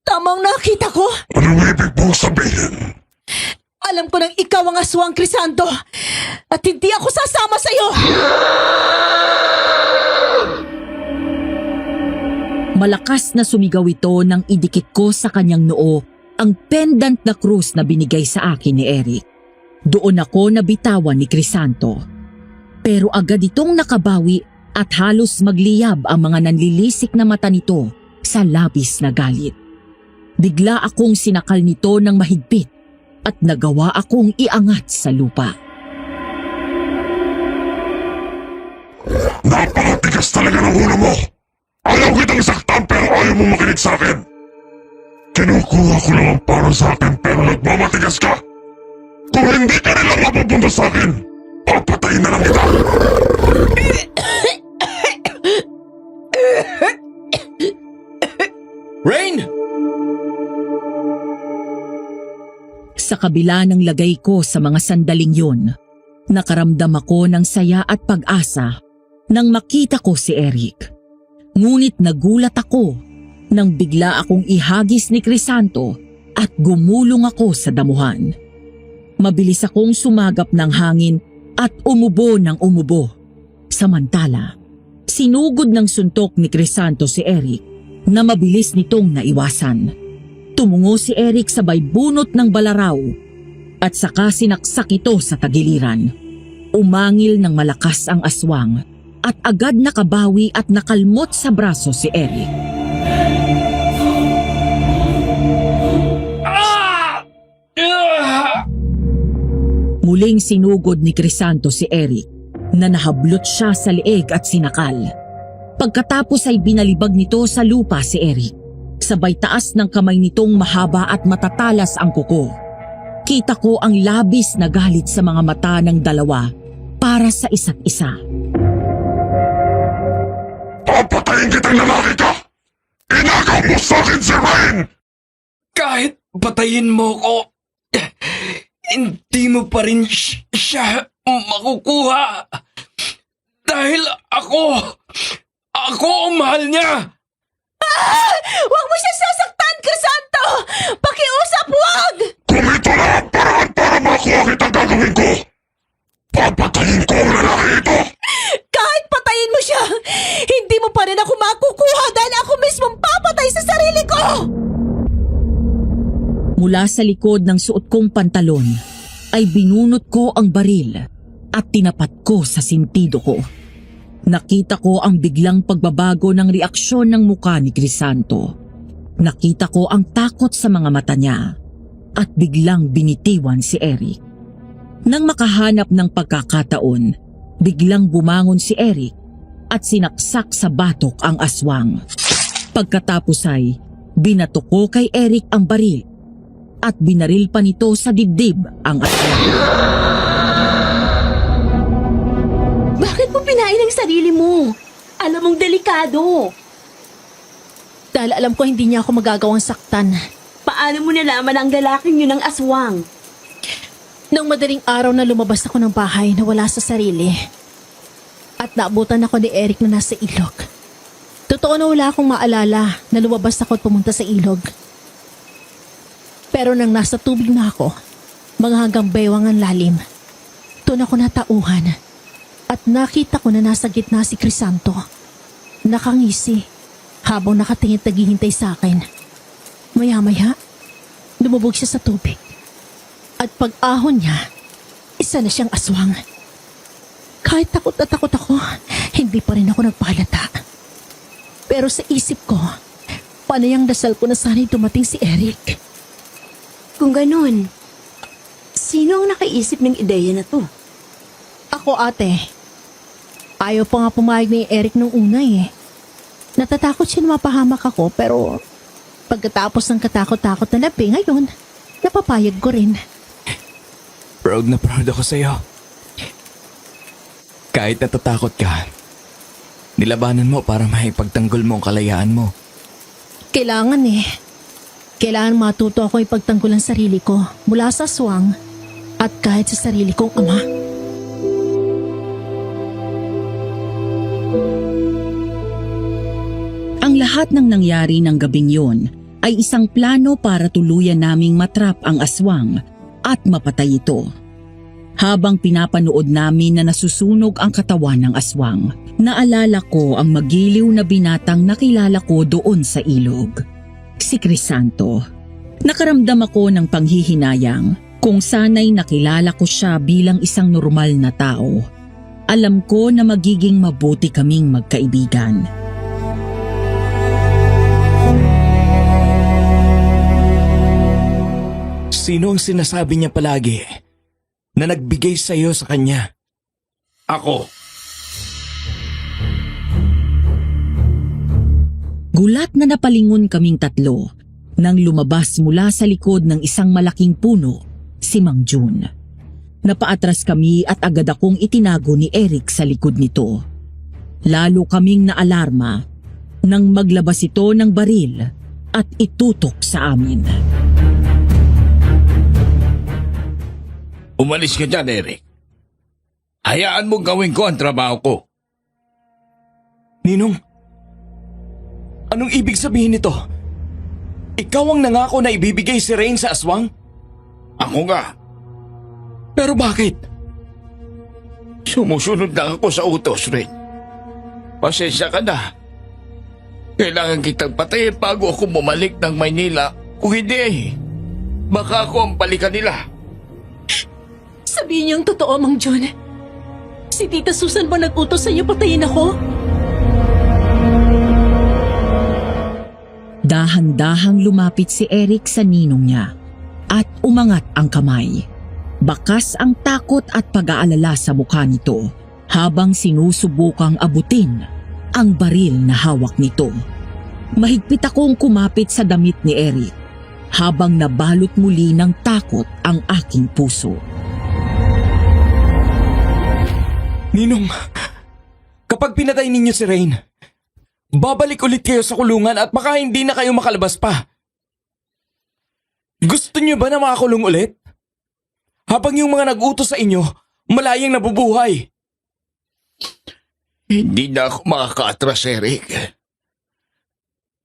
tamang nakita ko. Anong ibig mong sabihin? Alam ko nang ikaw ang aswang, Crisanto. At hindi ako sasama sa'yo. Malakas na sumigaw ito nang idikit ko sa kanyang noo ang pendant na krus na binigay sa akin ni Eric. Doon ako nabitawan ni Crisanto. Pero agad itong nakabawi at halos magliyab ang mga nanlilisik na mata nito sa labis na galit. Bigla akong sinakal nito ng mahigpit at nagawa akong iangat sa lupa. Napakatigas talaga ng ulo mo! Ayaw kitang saktan pero ayaw mo makinig sa akin! Kinukuha ko lang ang para sa akin pero nagmamatigas ka! Kung hindi ka nila mapupunta sa akin, papatayin na lang kita! Rain! Sa kabila ng lagay ko sa mga sandaling yun, nakaramdam ako ng saya at pag-asa nang makita ko si Eric. Ngunit nagulat ako nang bigla akong ihagis ni Crisanto at gumulong ako sa damuhan. Mabilis akong sumagap ng hangin at umubo ng umubo. Samantala, sinugod ng suntok ni Crisanto si Eric na mabilis nitong naiwasan. Tumungo si Eric sabay bunot ng balaraw at saka sinaksak ito sa tagiliran. Umangil ng malakas ang aswang at agad nakabawi at nakalmot sa braso si Eric. Muling sinugod ni Crisanto si Eric na nahablot siya sa leeg at sinakal. Pagkatapos ay binalibag nito sa lupa si Eric. Sabay taas ng kamay nitong mahaba at matatalas ang kuko. Kita ko ang labis na galit sa mga mata ng dalawa para sa isa't isa. Papatayin kitang lalaki ka! Inagaw mo sa akin si Rain! Kahit patayin mo ko, hindi mo pa rin siya makukuha. Dahil ako ang mahal niya. Huwag mo siya sasaktan, Crisanto! Pakiusap, huwag! Kung ito na ang paraan para makuha kitang gagawin ko, papatayin ko ang lalaki ito! Kahit patayin mo siya, hindi mo pa rin ako makukuha dahil ako mismong papatay sa sarili ko! Mula sa likod ng suot kong pantalon ay binunot ko ang baril at tinapat ko sa sintido ko. Nakita ko ang biglang pagbabago ng reaksyon ng mukha ni Crisanto. Nakita ko ang takot sa mga mata niya at biglang binitiwan si Eric. Nang makahanap ng pagkakataon, biglang bumangon si Eric at sinaksak sa batok ang aswang. Pagkatapos ay binato ko kay Eric ang baril at binaril pa nito sa dibdib ang aswang. Bakit mo pinain ang sarili mo? Alam mong delikado. Dahil alam ko hindi niya ako magagawang saktan. Paano mo nalaman ang lalaking yun ang aswang? Nung madaling araw na lumabas ako ng bahay na wala sa sarili. At naabutan ako ni Eric na nasa ilog. Totoo na wala akong maalala na lumabas ako at pumunta sa ilog. Pero nang nasa tubig na ako, mga hanggang baywang ang lalim, doon ako natauhan. At nakita ko na nasa gitna si Crisanto. Nakangisi habang nakatingin at naghihintay sa akin. Maya-maya, lumubog siya sa tubig. At pag-ahon niya, isa na siyang aswang. Kahit takot na takot ako, hindi pa rin ako nagpahalata. Pero sa isip ko, panayang dasal ko na sana'y dumating si Eric. Kung ganun, sino ang nakaisip ng ideya na to? Ako, ate. Ayaw pa nga pumayag ni Eric nung una eh. Natatakot siya na mapahamak ako pero pagkatapos ng katakot-takot na labi ngayon, napapayag ko rin. Proud na proud ako sa'yo. Kahit natatakot ka, nilabanan mo para maipagtanggol mo ang kalayaan mo. Kailangan eh. Kailangan matuto ako ipagtanggol ang sarili ko mula sa aswang at kahit sa sarili kong ama. Ang lahat ng nangyari ng gabing yun ay isang plano para tuluyan naming matrap ang aswang at mapatay ito. Habang pinapanood namin na nasusunog ang katawan ng aswang, naalala ko ang magiliw na binatang nakilala ko doon sa ilog. Si Crisanto. Nakaramdam ako ng panghihinayang kung sana'y nakilala ko siya bilang isang normal na tao. Alam ko na magiging mabuti kaming magkaibigan. Sino ang sinasabi niya palagi na nagbigay sa'yo sa kanya? Ako. Gulat na napalingon kaming tatlo nang lumabas mula sa likod ng isang malaking puno si Mang Jun. Napaatras kami at agad akong itinago ni Eric sa likod nito. Lalo kaming naalarma nang maglabas ito ng baril at itutok sa amin. Umalis ka dyan, Eric. Hayaan mo gawin ko ang trabaho ko. Ninong, anong ibig sabihin nito? Ikaw ang nangako na ibibigay si Rain sa aswang? Ako nga. Pero bakit? Sumusunod lang ako sa utos, Rain. Pasensya ka na. Kailangan kitang patayin bago ako bumalik ng Maynila. Kung hindi, baka ako ang balikan nila. Sabihin niyo ang totoo, Mang John. Si Tita Susan ba nag-utos sa inyo patayin ako? Dahan-dahang lumapit si Eric sa ninong niya at umangat ang kamay. Bakas ang takot at pag-aalala sa mukha nito habang sinusubukang abutin ang baril na hawak nito. Mahigpit akong kumapit sa damit ni Eric habang nabalot muli ng takot ang aking puso. Ninong, kapag pinatay ninyo si Rain, babalik ulit kayo sa kulungan at baka hindi na kayo makalabas pa. Gusto niyo ba na makakulong ulit? Habang yung mga nag-utos sa inyo, malayang nabubuhay. Hindi na ako makakaatras, Eric.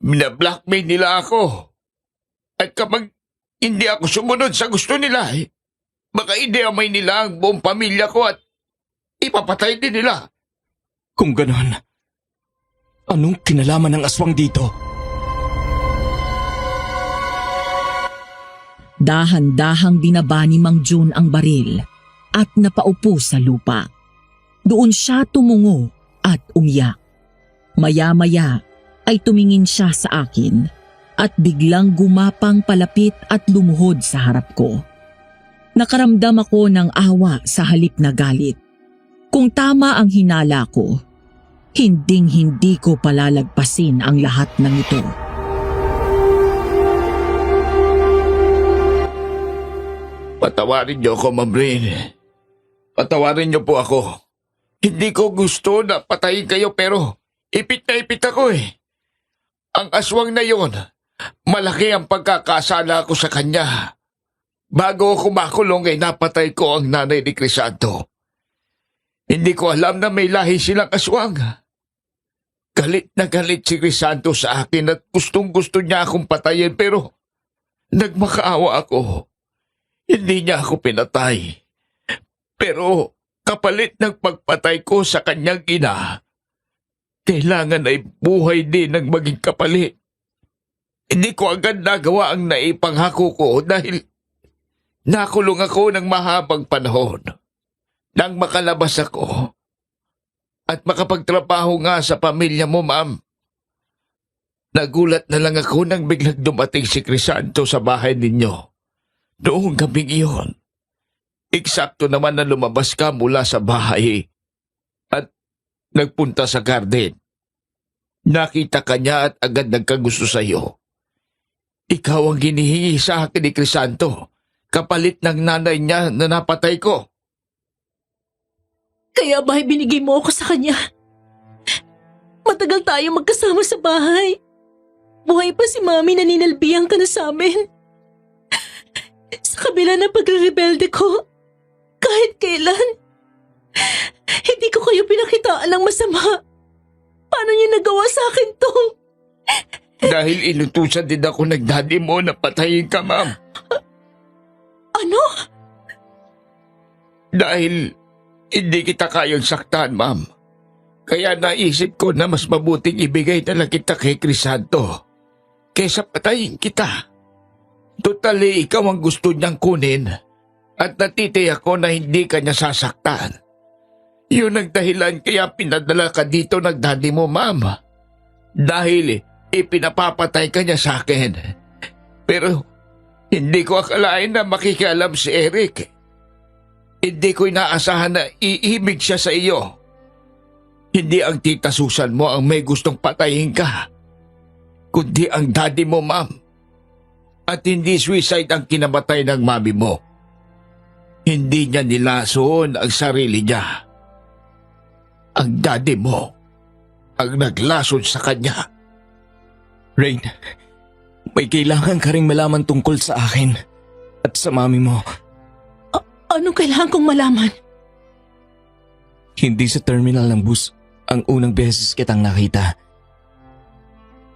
Bina-blackmail nila ako. At kapag hindi ako sumunod sa gusto nila, baka ideamay nila ang buong pamilya ko at ipapatay din nila. Kung ganon, anong kinalaman ng aswang dito? Dahan-dahang binaba ni Mang June ang baril at napaupo sa lupa. Doon siya tumungo at umiyak. Maya-maya ay tumingin siya sa akin at biglang gumapang palapit at lumuhod sa harap ko. Nakaramdam ako ng awa sa halip na galit. Kung tama ang hinala ko, hinding-hindi ko palalagpasin ang lahat ng ito. Patawarin niyo ako, Ma'am Rain. Patawarin niyo po ako. Hindi ko gusto na patayin kayo pero ipit na ipit ako eh. Ang aswang na yon, malaki ang pagkakasala ko sa kanya. Bago ako makulong ay napatay ko ang nanay ni Crisanto. Hindi ko alam na may lahi silang aswang. Galit na galit si Crisanto sa akin at gustong-gusto niya akong patayin pero nagmakaawa ako. Hindi niya ako pinatay. Pero kapalit ng pagpatay ko sa kanyang ina, kailangan ay buhay din ng maging kapalit. Hindi ko agad nagawa ang naipanghako ko dahil nakulong ako ng mahabang panahon. Nang makalabas ako at makapagtrabaho nga sa pamilya mo, ma'am, nagulat na lang ako nang biglang dumating si Crisanto sa bahay ninyo. Noong gabing iyon, eksakto naman na lumabas ka mula sa bahay at nagpunta sa garden. Nakita ka niya at agad nagkagusto sa iyo. Ikaw ang ginihingi sa akin ni Crisanto, kapalit ng nanay niya na napatay ko. Kaya ba binigay mo ako sa kanya? Matagal tayo magkasama sa bahay. Buhay pa si Mami na ninalbihan ka na sa amin. Sa kabila ng pagre-rebelde ko, kahit kailan, hindi ko kayo pinakitaan ng masama. Paano niyo nagawa sa akin to? Dahil inutusan din ako ng daddy mo na patayin ka, ma'am. Ano? Dahil hindi kita kayang saktan, ma'am. Kaya naisip ko na mas mabuting ibigay na lang kita kay Crisanto kaysa patayin kita. Totally, ikaw ang gusto niyang kunin at natitiyak ko na hindi ka niya sasaktan. Yun ang dahilan kaya pinadala ka dito ng daddy mo, ma'am. Dahil ipinapapatay ka niya sa akin. Pero hindi ko akalain na makikialam si Eric. Hindi ko inaasahan na iibig siya sa iyo. Hindi ang tita Susan mo ang may gustong patayin ka, kundi ang daddy mo, ma'am. At hindi suicide ang kinamatay ng mami mo. Hindi niya nilason ang sarili niya. Ang daddy mo ang naglason sa kanya. Rain, may kailangan ka ring malaman tungkol sa akin at sa mami mo. Anong kailangan kong malaman? Hindi sa terminal ng bus ang unang beses kitang nakita.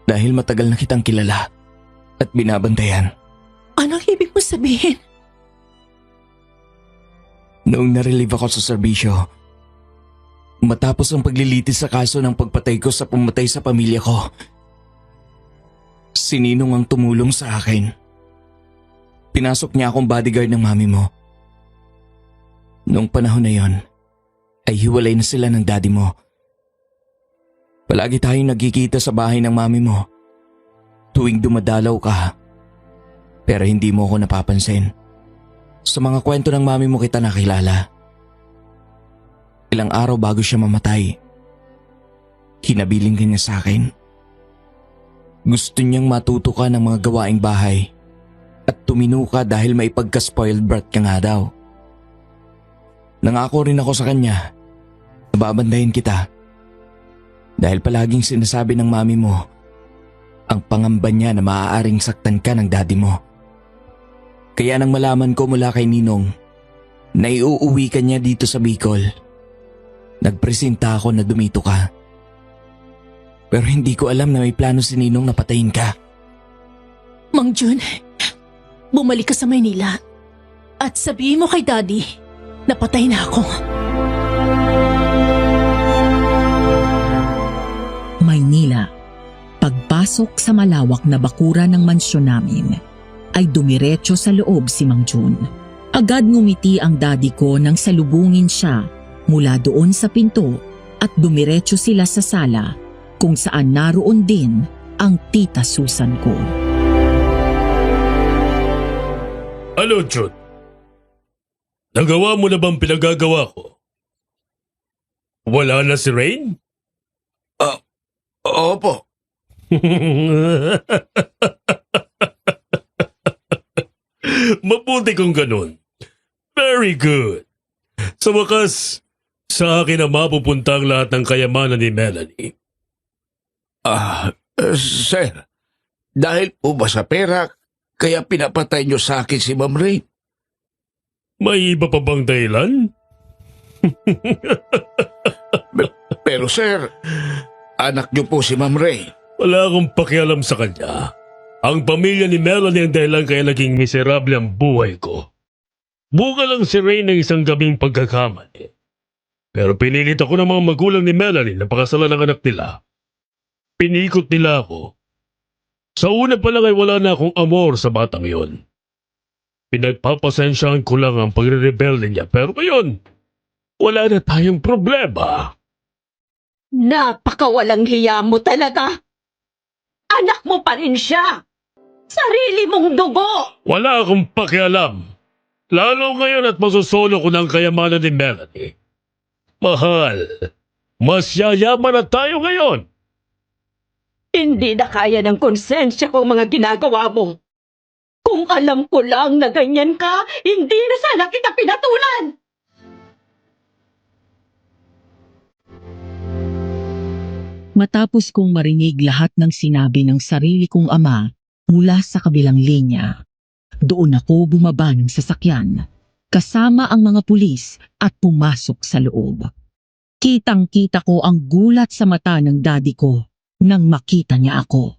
Dahil matagal na kitang kilala at binabantayan. Anong ibig mo sabihin? Noong narelieve ako sa serbisyo, matapos ang paglilitis sa kaso ng pagpatay ko sa pumatay sa pamilya ko, si Ninong ang tumulong sa akin. Pinasok niya akong bodyguard ng mami mo. Noong panahon na yon, ay hiwalay na sila ng daddy mo. Palagi tayong nagkikita sa bahay ng mami mo tuwing dumadalaw ka. Pero hindi mo ako napapansin. Sa mga kwento ng mami mo kita nakilala. Ilang araw bago siya mamatay, hinabiling ka niya sa akin. Gusto niyang matuto ka ng mga gawaing bahay at tumino ka dahil may pagka-spoiled brat ka nga daw. Nangako rin ako sa kanya na babandayin kita dahil palaging sinasabi ng mami mo ang pangamba niya na maaaring saktan ka ng daddy mo. Kaya nang malaman ko mula kay Ninong na iuuwi ka niya dito sa Bicol, nagpresenta ako na dumito ka. Pero hindi ko alam na may plano si Ninong na patayin ka. Mang Jun, bumalik ka sa Maynila at sabihin mo kay Daddy na patay na ako. Maynila. Pagpasok sa malawak na bakura ng mansyon namin, ay dumiretso sa loob si Mang Jun. Agad ngumiti ang daddy ko nang salubungin siya mula doon sa pinto at dumiretso sila sa sala kung saan naroon din ang tita Susan ko. Ano, Jun? Nagawa mo na bang pinagagawa ko? Wala na si Rain? Opo. Mabuti kung ganun. Very good. Sa wakas, sa akin na mapupunta ang lahat ng kayamanan ni Melanie. Sir, dahil po ba sa pera, kaya pinapatay niyo sa akin si Ma'am Rain? May iba pa bang dahilan? Pero sir, anak niyo po si Ma'am Rain. Wala akong pakialam sa kanya. Ang pamilya ni Melanie ang dahilan kaya naging miserable ang buhay ko. Buka lang si Rain ng isang gabing pagkakamali. Pero pinilit ako ng mga magulang ni Melanie na pakasalan ng anak nila. Pinikot nila ako. Sa una pa lang ay wala na akong amor sa batang yon. Pinagpapasensyahan ko lang ang pagre-rebelde niya pero ngayon, wala na tayong problema. Napakawalang hiya mo talaga. Anak mo pa rin siya. Sarili mong dugo. Wala akong pakialam. Lalo ngayon at masusolo ko ng kayamanan ni Melanie. Mahal, mas yayaman na tayo ngayon. Hindi na kaya ng konsensya kong mga ginagawa mo. Kung alam ko lang na ganyan ka, hindi na sana kita pinatulan. Matapos kong marinig lahat ng sinabi ng sarili kong ama mula sa kabilang linya, doon ako bumaba ng sasakyan, kasama ang mga pulis at pumasok sa loob. Kitang-kita ko ang gulat sa mata ng daddy ko nang makita niya ako.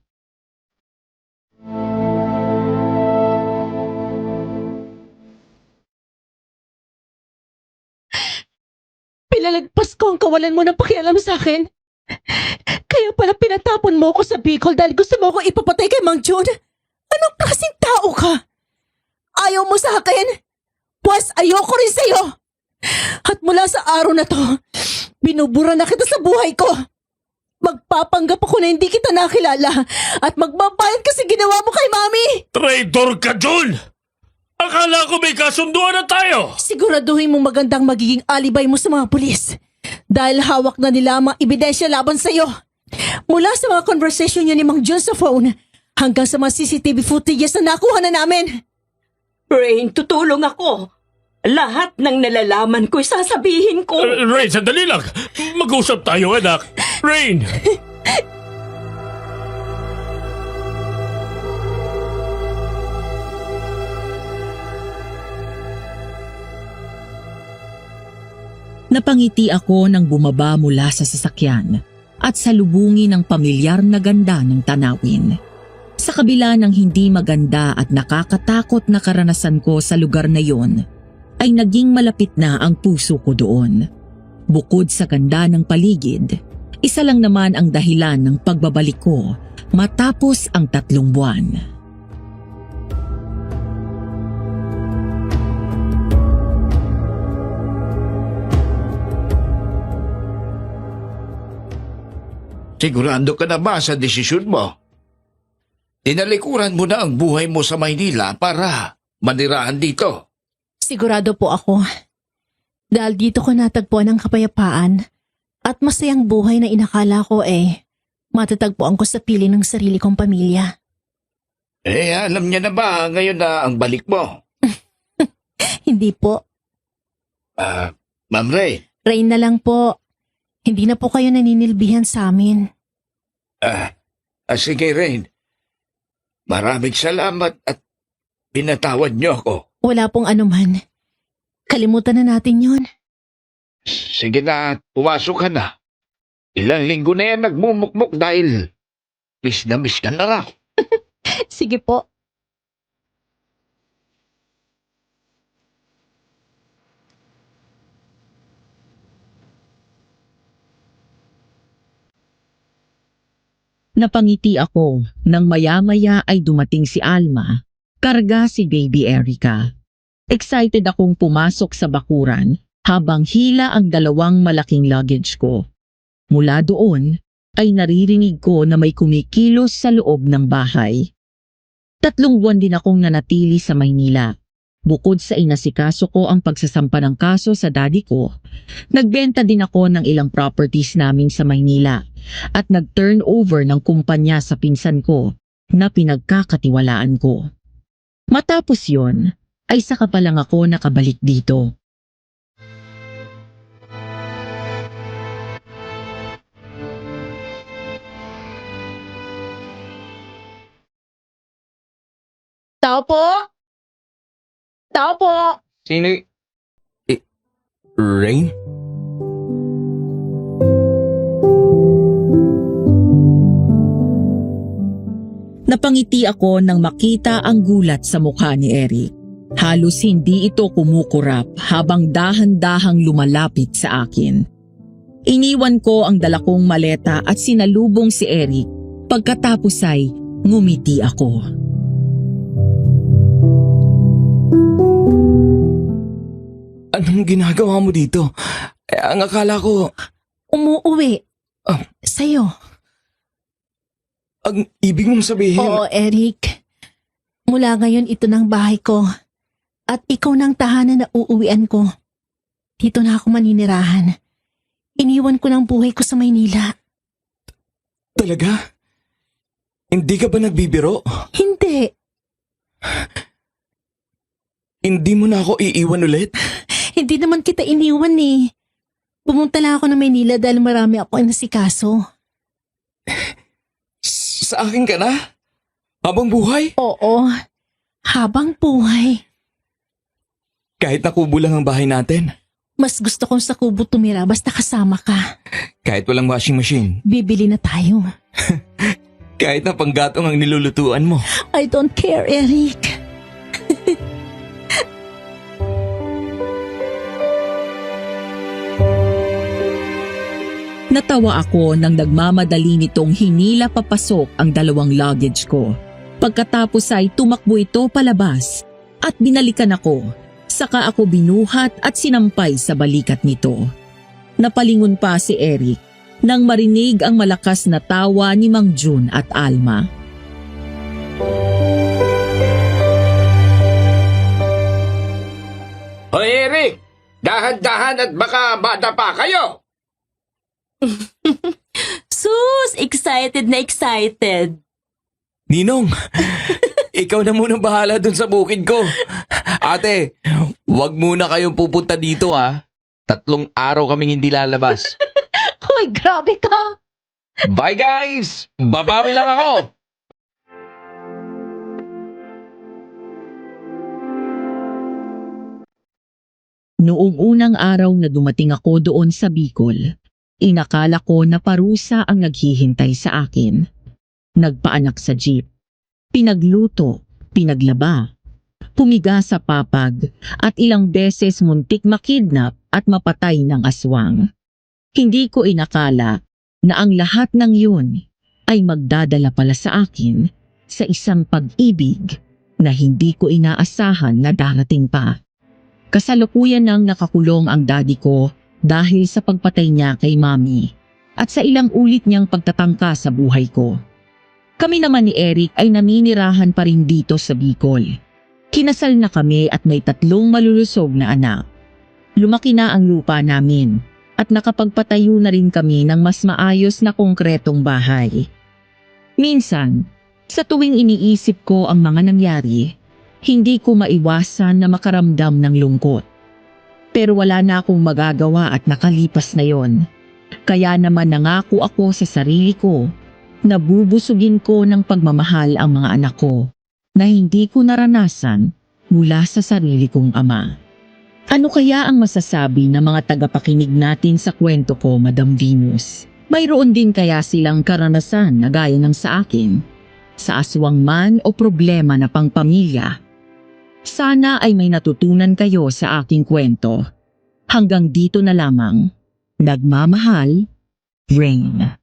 Pinalagpas ko ang kawalan mo ng pakialam sa akin. Kaya pala pinatapon mo ako sa Bicol dahil gusto mo ako ipapatay kay Mang Jun? Anong klaseng tao ka? Ayaw mo sa akin? Pues ayoko rin sa'yo. At mula sa araw na to, binubura na kita sa buhay ko. Magpapanggap ako na hindi kita nakilala at magbabayad kasi ginawa mo kay Mami. Traitor ka, Jun! Akala ko may kasunduan na tayo! Siguraduhin mo magandang magiging alibay mo sa mga pulis. Dahil hawak na nila ang mga ebidensya laban sa'yo. Mula sa mga conversation niya ni Mang Jun sa phone, hanggang sa mga CCTV footages na nakuha na namin. Rain, tutulong ako. Lahat ng nalalaman ko, sasabihin ko. Rain, sandali lang! Mag-usap tayo, anak! Rain! Napangiti ako nang bumaba mula sa sasakyan at salubungin ang pamilyar na ganda ng tanawin. Sa kabila ng hindi maganda at nakakatakot na karanasan ko sa lugar na yon, ay naging malapit na ang puso ko doon. Bukod sa ganda ng paligid, isa lang naman ang dahilan ng pagbabalik ko matapos ang 3 buwan. Sigurado ka na ba sa desisyon mo? Tinalikuran mo na ang buhay mo sa Maynila para manirahan dito. Sigurado po ako. Dahil dito ko natagpuan ang kapayapaan at masayang buhay na inakala ko matatagpuan ko sa piling ng sarili kong pamilya. Alam niya na ba ngayon na ang balik mo? Hindi po. Ma'am Ray, Rain na lang po. Hindi na po kayo naninilbihan sa amin. sige Rain. Maraming salamat at pinatawad niyo ako. Wala pong anuman. Kalimutan na natin yon. Sige na, pumasok ka na. Ilang linggo na yan nagmumukmuk dahil miss ka na raw. Sige po. Napangiti ako nang maya-maya ay dumating si Alma, karga si baby Erica. Excited akong pumasok sa bakuran habang hila ang dalawang malaking luggage ko. Mula doon ay naririnig ko na may kumikilos sa loob ng bahay. 3 buwan din akong nanatili sa Maynila. Bukod sa inasikaso ko ang pagsasampa ng kaso sa daddy ko, nagbenta din ako ng ilang properties namin sa Maynila at nag-turnover ng kumpanya sa pinsan ko na pinagkakatiwalaan ko. Matapos yon, ay saka pa lang ako nakabalik dito. Tao po! Tao po! Sino? Rain? Napangiti ako nang makita ang gulat sa mukha ni Eric. Halos hindi ito kumukurap habang dahan-dahang lumalapit sa akin. Iniwan ko ang dala kong maleta at sinalubong si Eric. Pagkatapos ay ngumiti ako. Anong ginagawa mo dito? Ang akala ko, Umuuwi. Sa'yo. ang ibig mong sabihin... Oo, Eric. Mula ngayon ito ng bahay ko. At ikaw ng tahanan na uuwian ko. Dito na ako maninirahan. Iniwan ko ng buhay ko sa Maynila. Talaga? Hindi ka ba nagbibiro? Hindi. Hindi mo na ako iiwan ulit? Hindi naman kita iniwan eh. Pumunta lang ako ng Maynila dahil marami ako inasikaso. Sa akin ka na? Habang buhay? Oo. Habang buhay. Kahit nakubo lang ang bahay natin. Mas gusto kong sa kubo tumira basta kasama ka. Kahit walang washing machine. Bibili na tayo. Kahit na panggatong ang nilulutuan mo. I don't care, Eric. Natawa ako nang nagmamadali nitong hinila papasok ang dalawang luggage ko. Pagkatapos ay tumakbo ito palabas at binalikan ako. Saka ako binuhat at sinampay sa balikat nito. Napalingon pa si Eric nang marinig ang malakas na tawa ni Mang Jun at Alma. Hoy Eric, dahan-dahan at baka madapa kayo. Sus, excited na excited. Ninong, ikaw na munang bahala dun sa bukid ko. Ate, wag muna kayong pupunta dito 3 araw kaming hindi lalabas. Hoy, grabe ka! Bye guys! Babawi lang ako! Noong unang araw na dumating ako doon sa Bicol, inakala ko na parusa ang naghihintay sa akin. Nagpaanak sa jeep. Pinagluto, pinaglaba, pumiga sa papag at ilang beses muntik makidnap at mapatay ng aswang. Hindi ko inakala na ang lahat ng yun ay magdadala pala sa akin sa isang pag-ibig na hindi ko inaasahan na darating pa. Kasalukuyan nang nakakulong ang daddy ko dahil sa pagpatay niya kay mami at sa ilang ulit niyang pagtatangka sa buhay ko. Kami naman ni Eric ay naninirahan pa rin dito sa Bicol. Kinasal na kami at may 3 malulusog na anak. Lumaki na ang lupa namin at nakapagpatayo na rin kami ng mas maayos na konkretong bahay. Minsan, sa tuwing iniisip ko ang mga nangyari, hindi ko maiwasan na makaramdam ng lungkot. Pero wala na akong magagawa at nakalipas na yon. Kaya naman nangako ako sa sarili ko na bubusugin ko ng pagmamahal ang mga anak ko na hindi ko naranasan mula sa sarili kong ama. Ano kaya ang masasabi ng mga tagapakinig natin sa kwento ko, Madam Venus? Mayroon din kaya silang karanasan na gaya ng sa akin, sa aswang man o problema na pangpamilya? Sana ay may natutunan kayo sa aking kwento. Hanggang dito na lamang. Nagmamahal, Rain.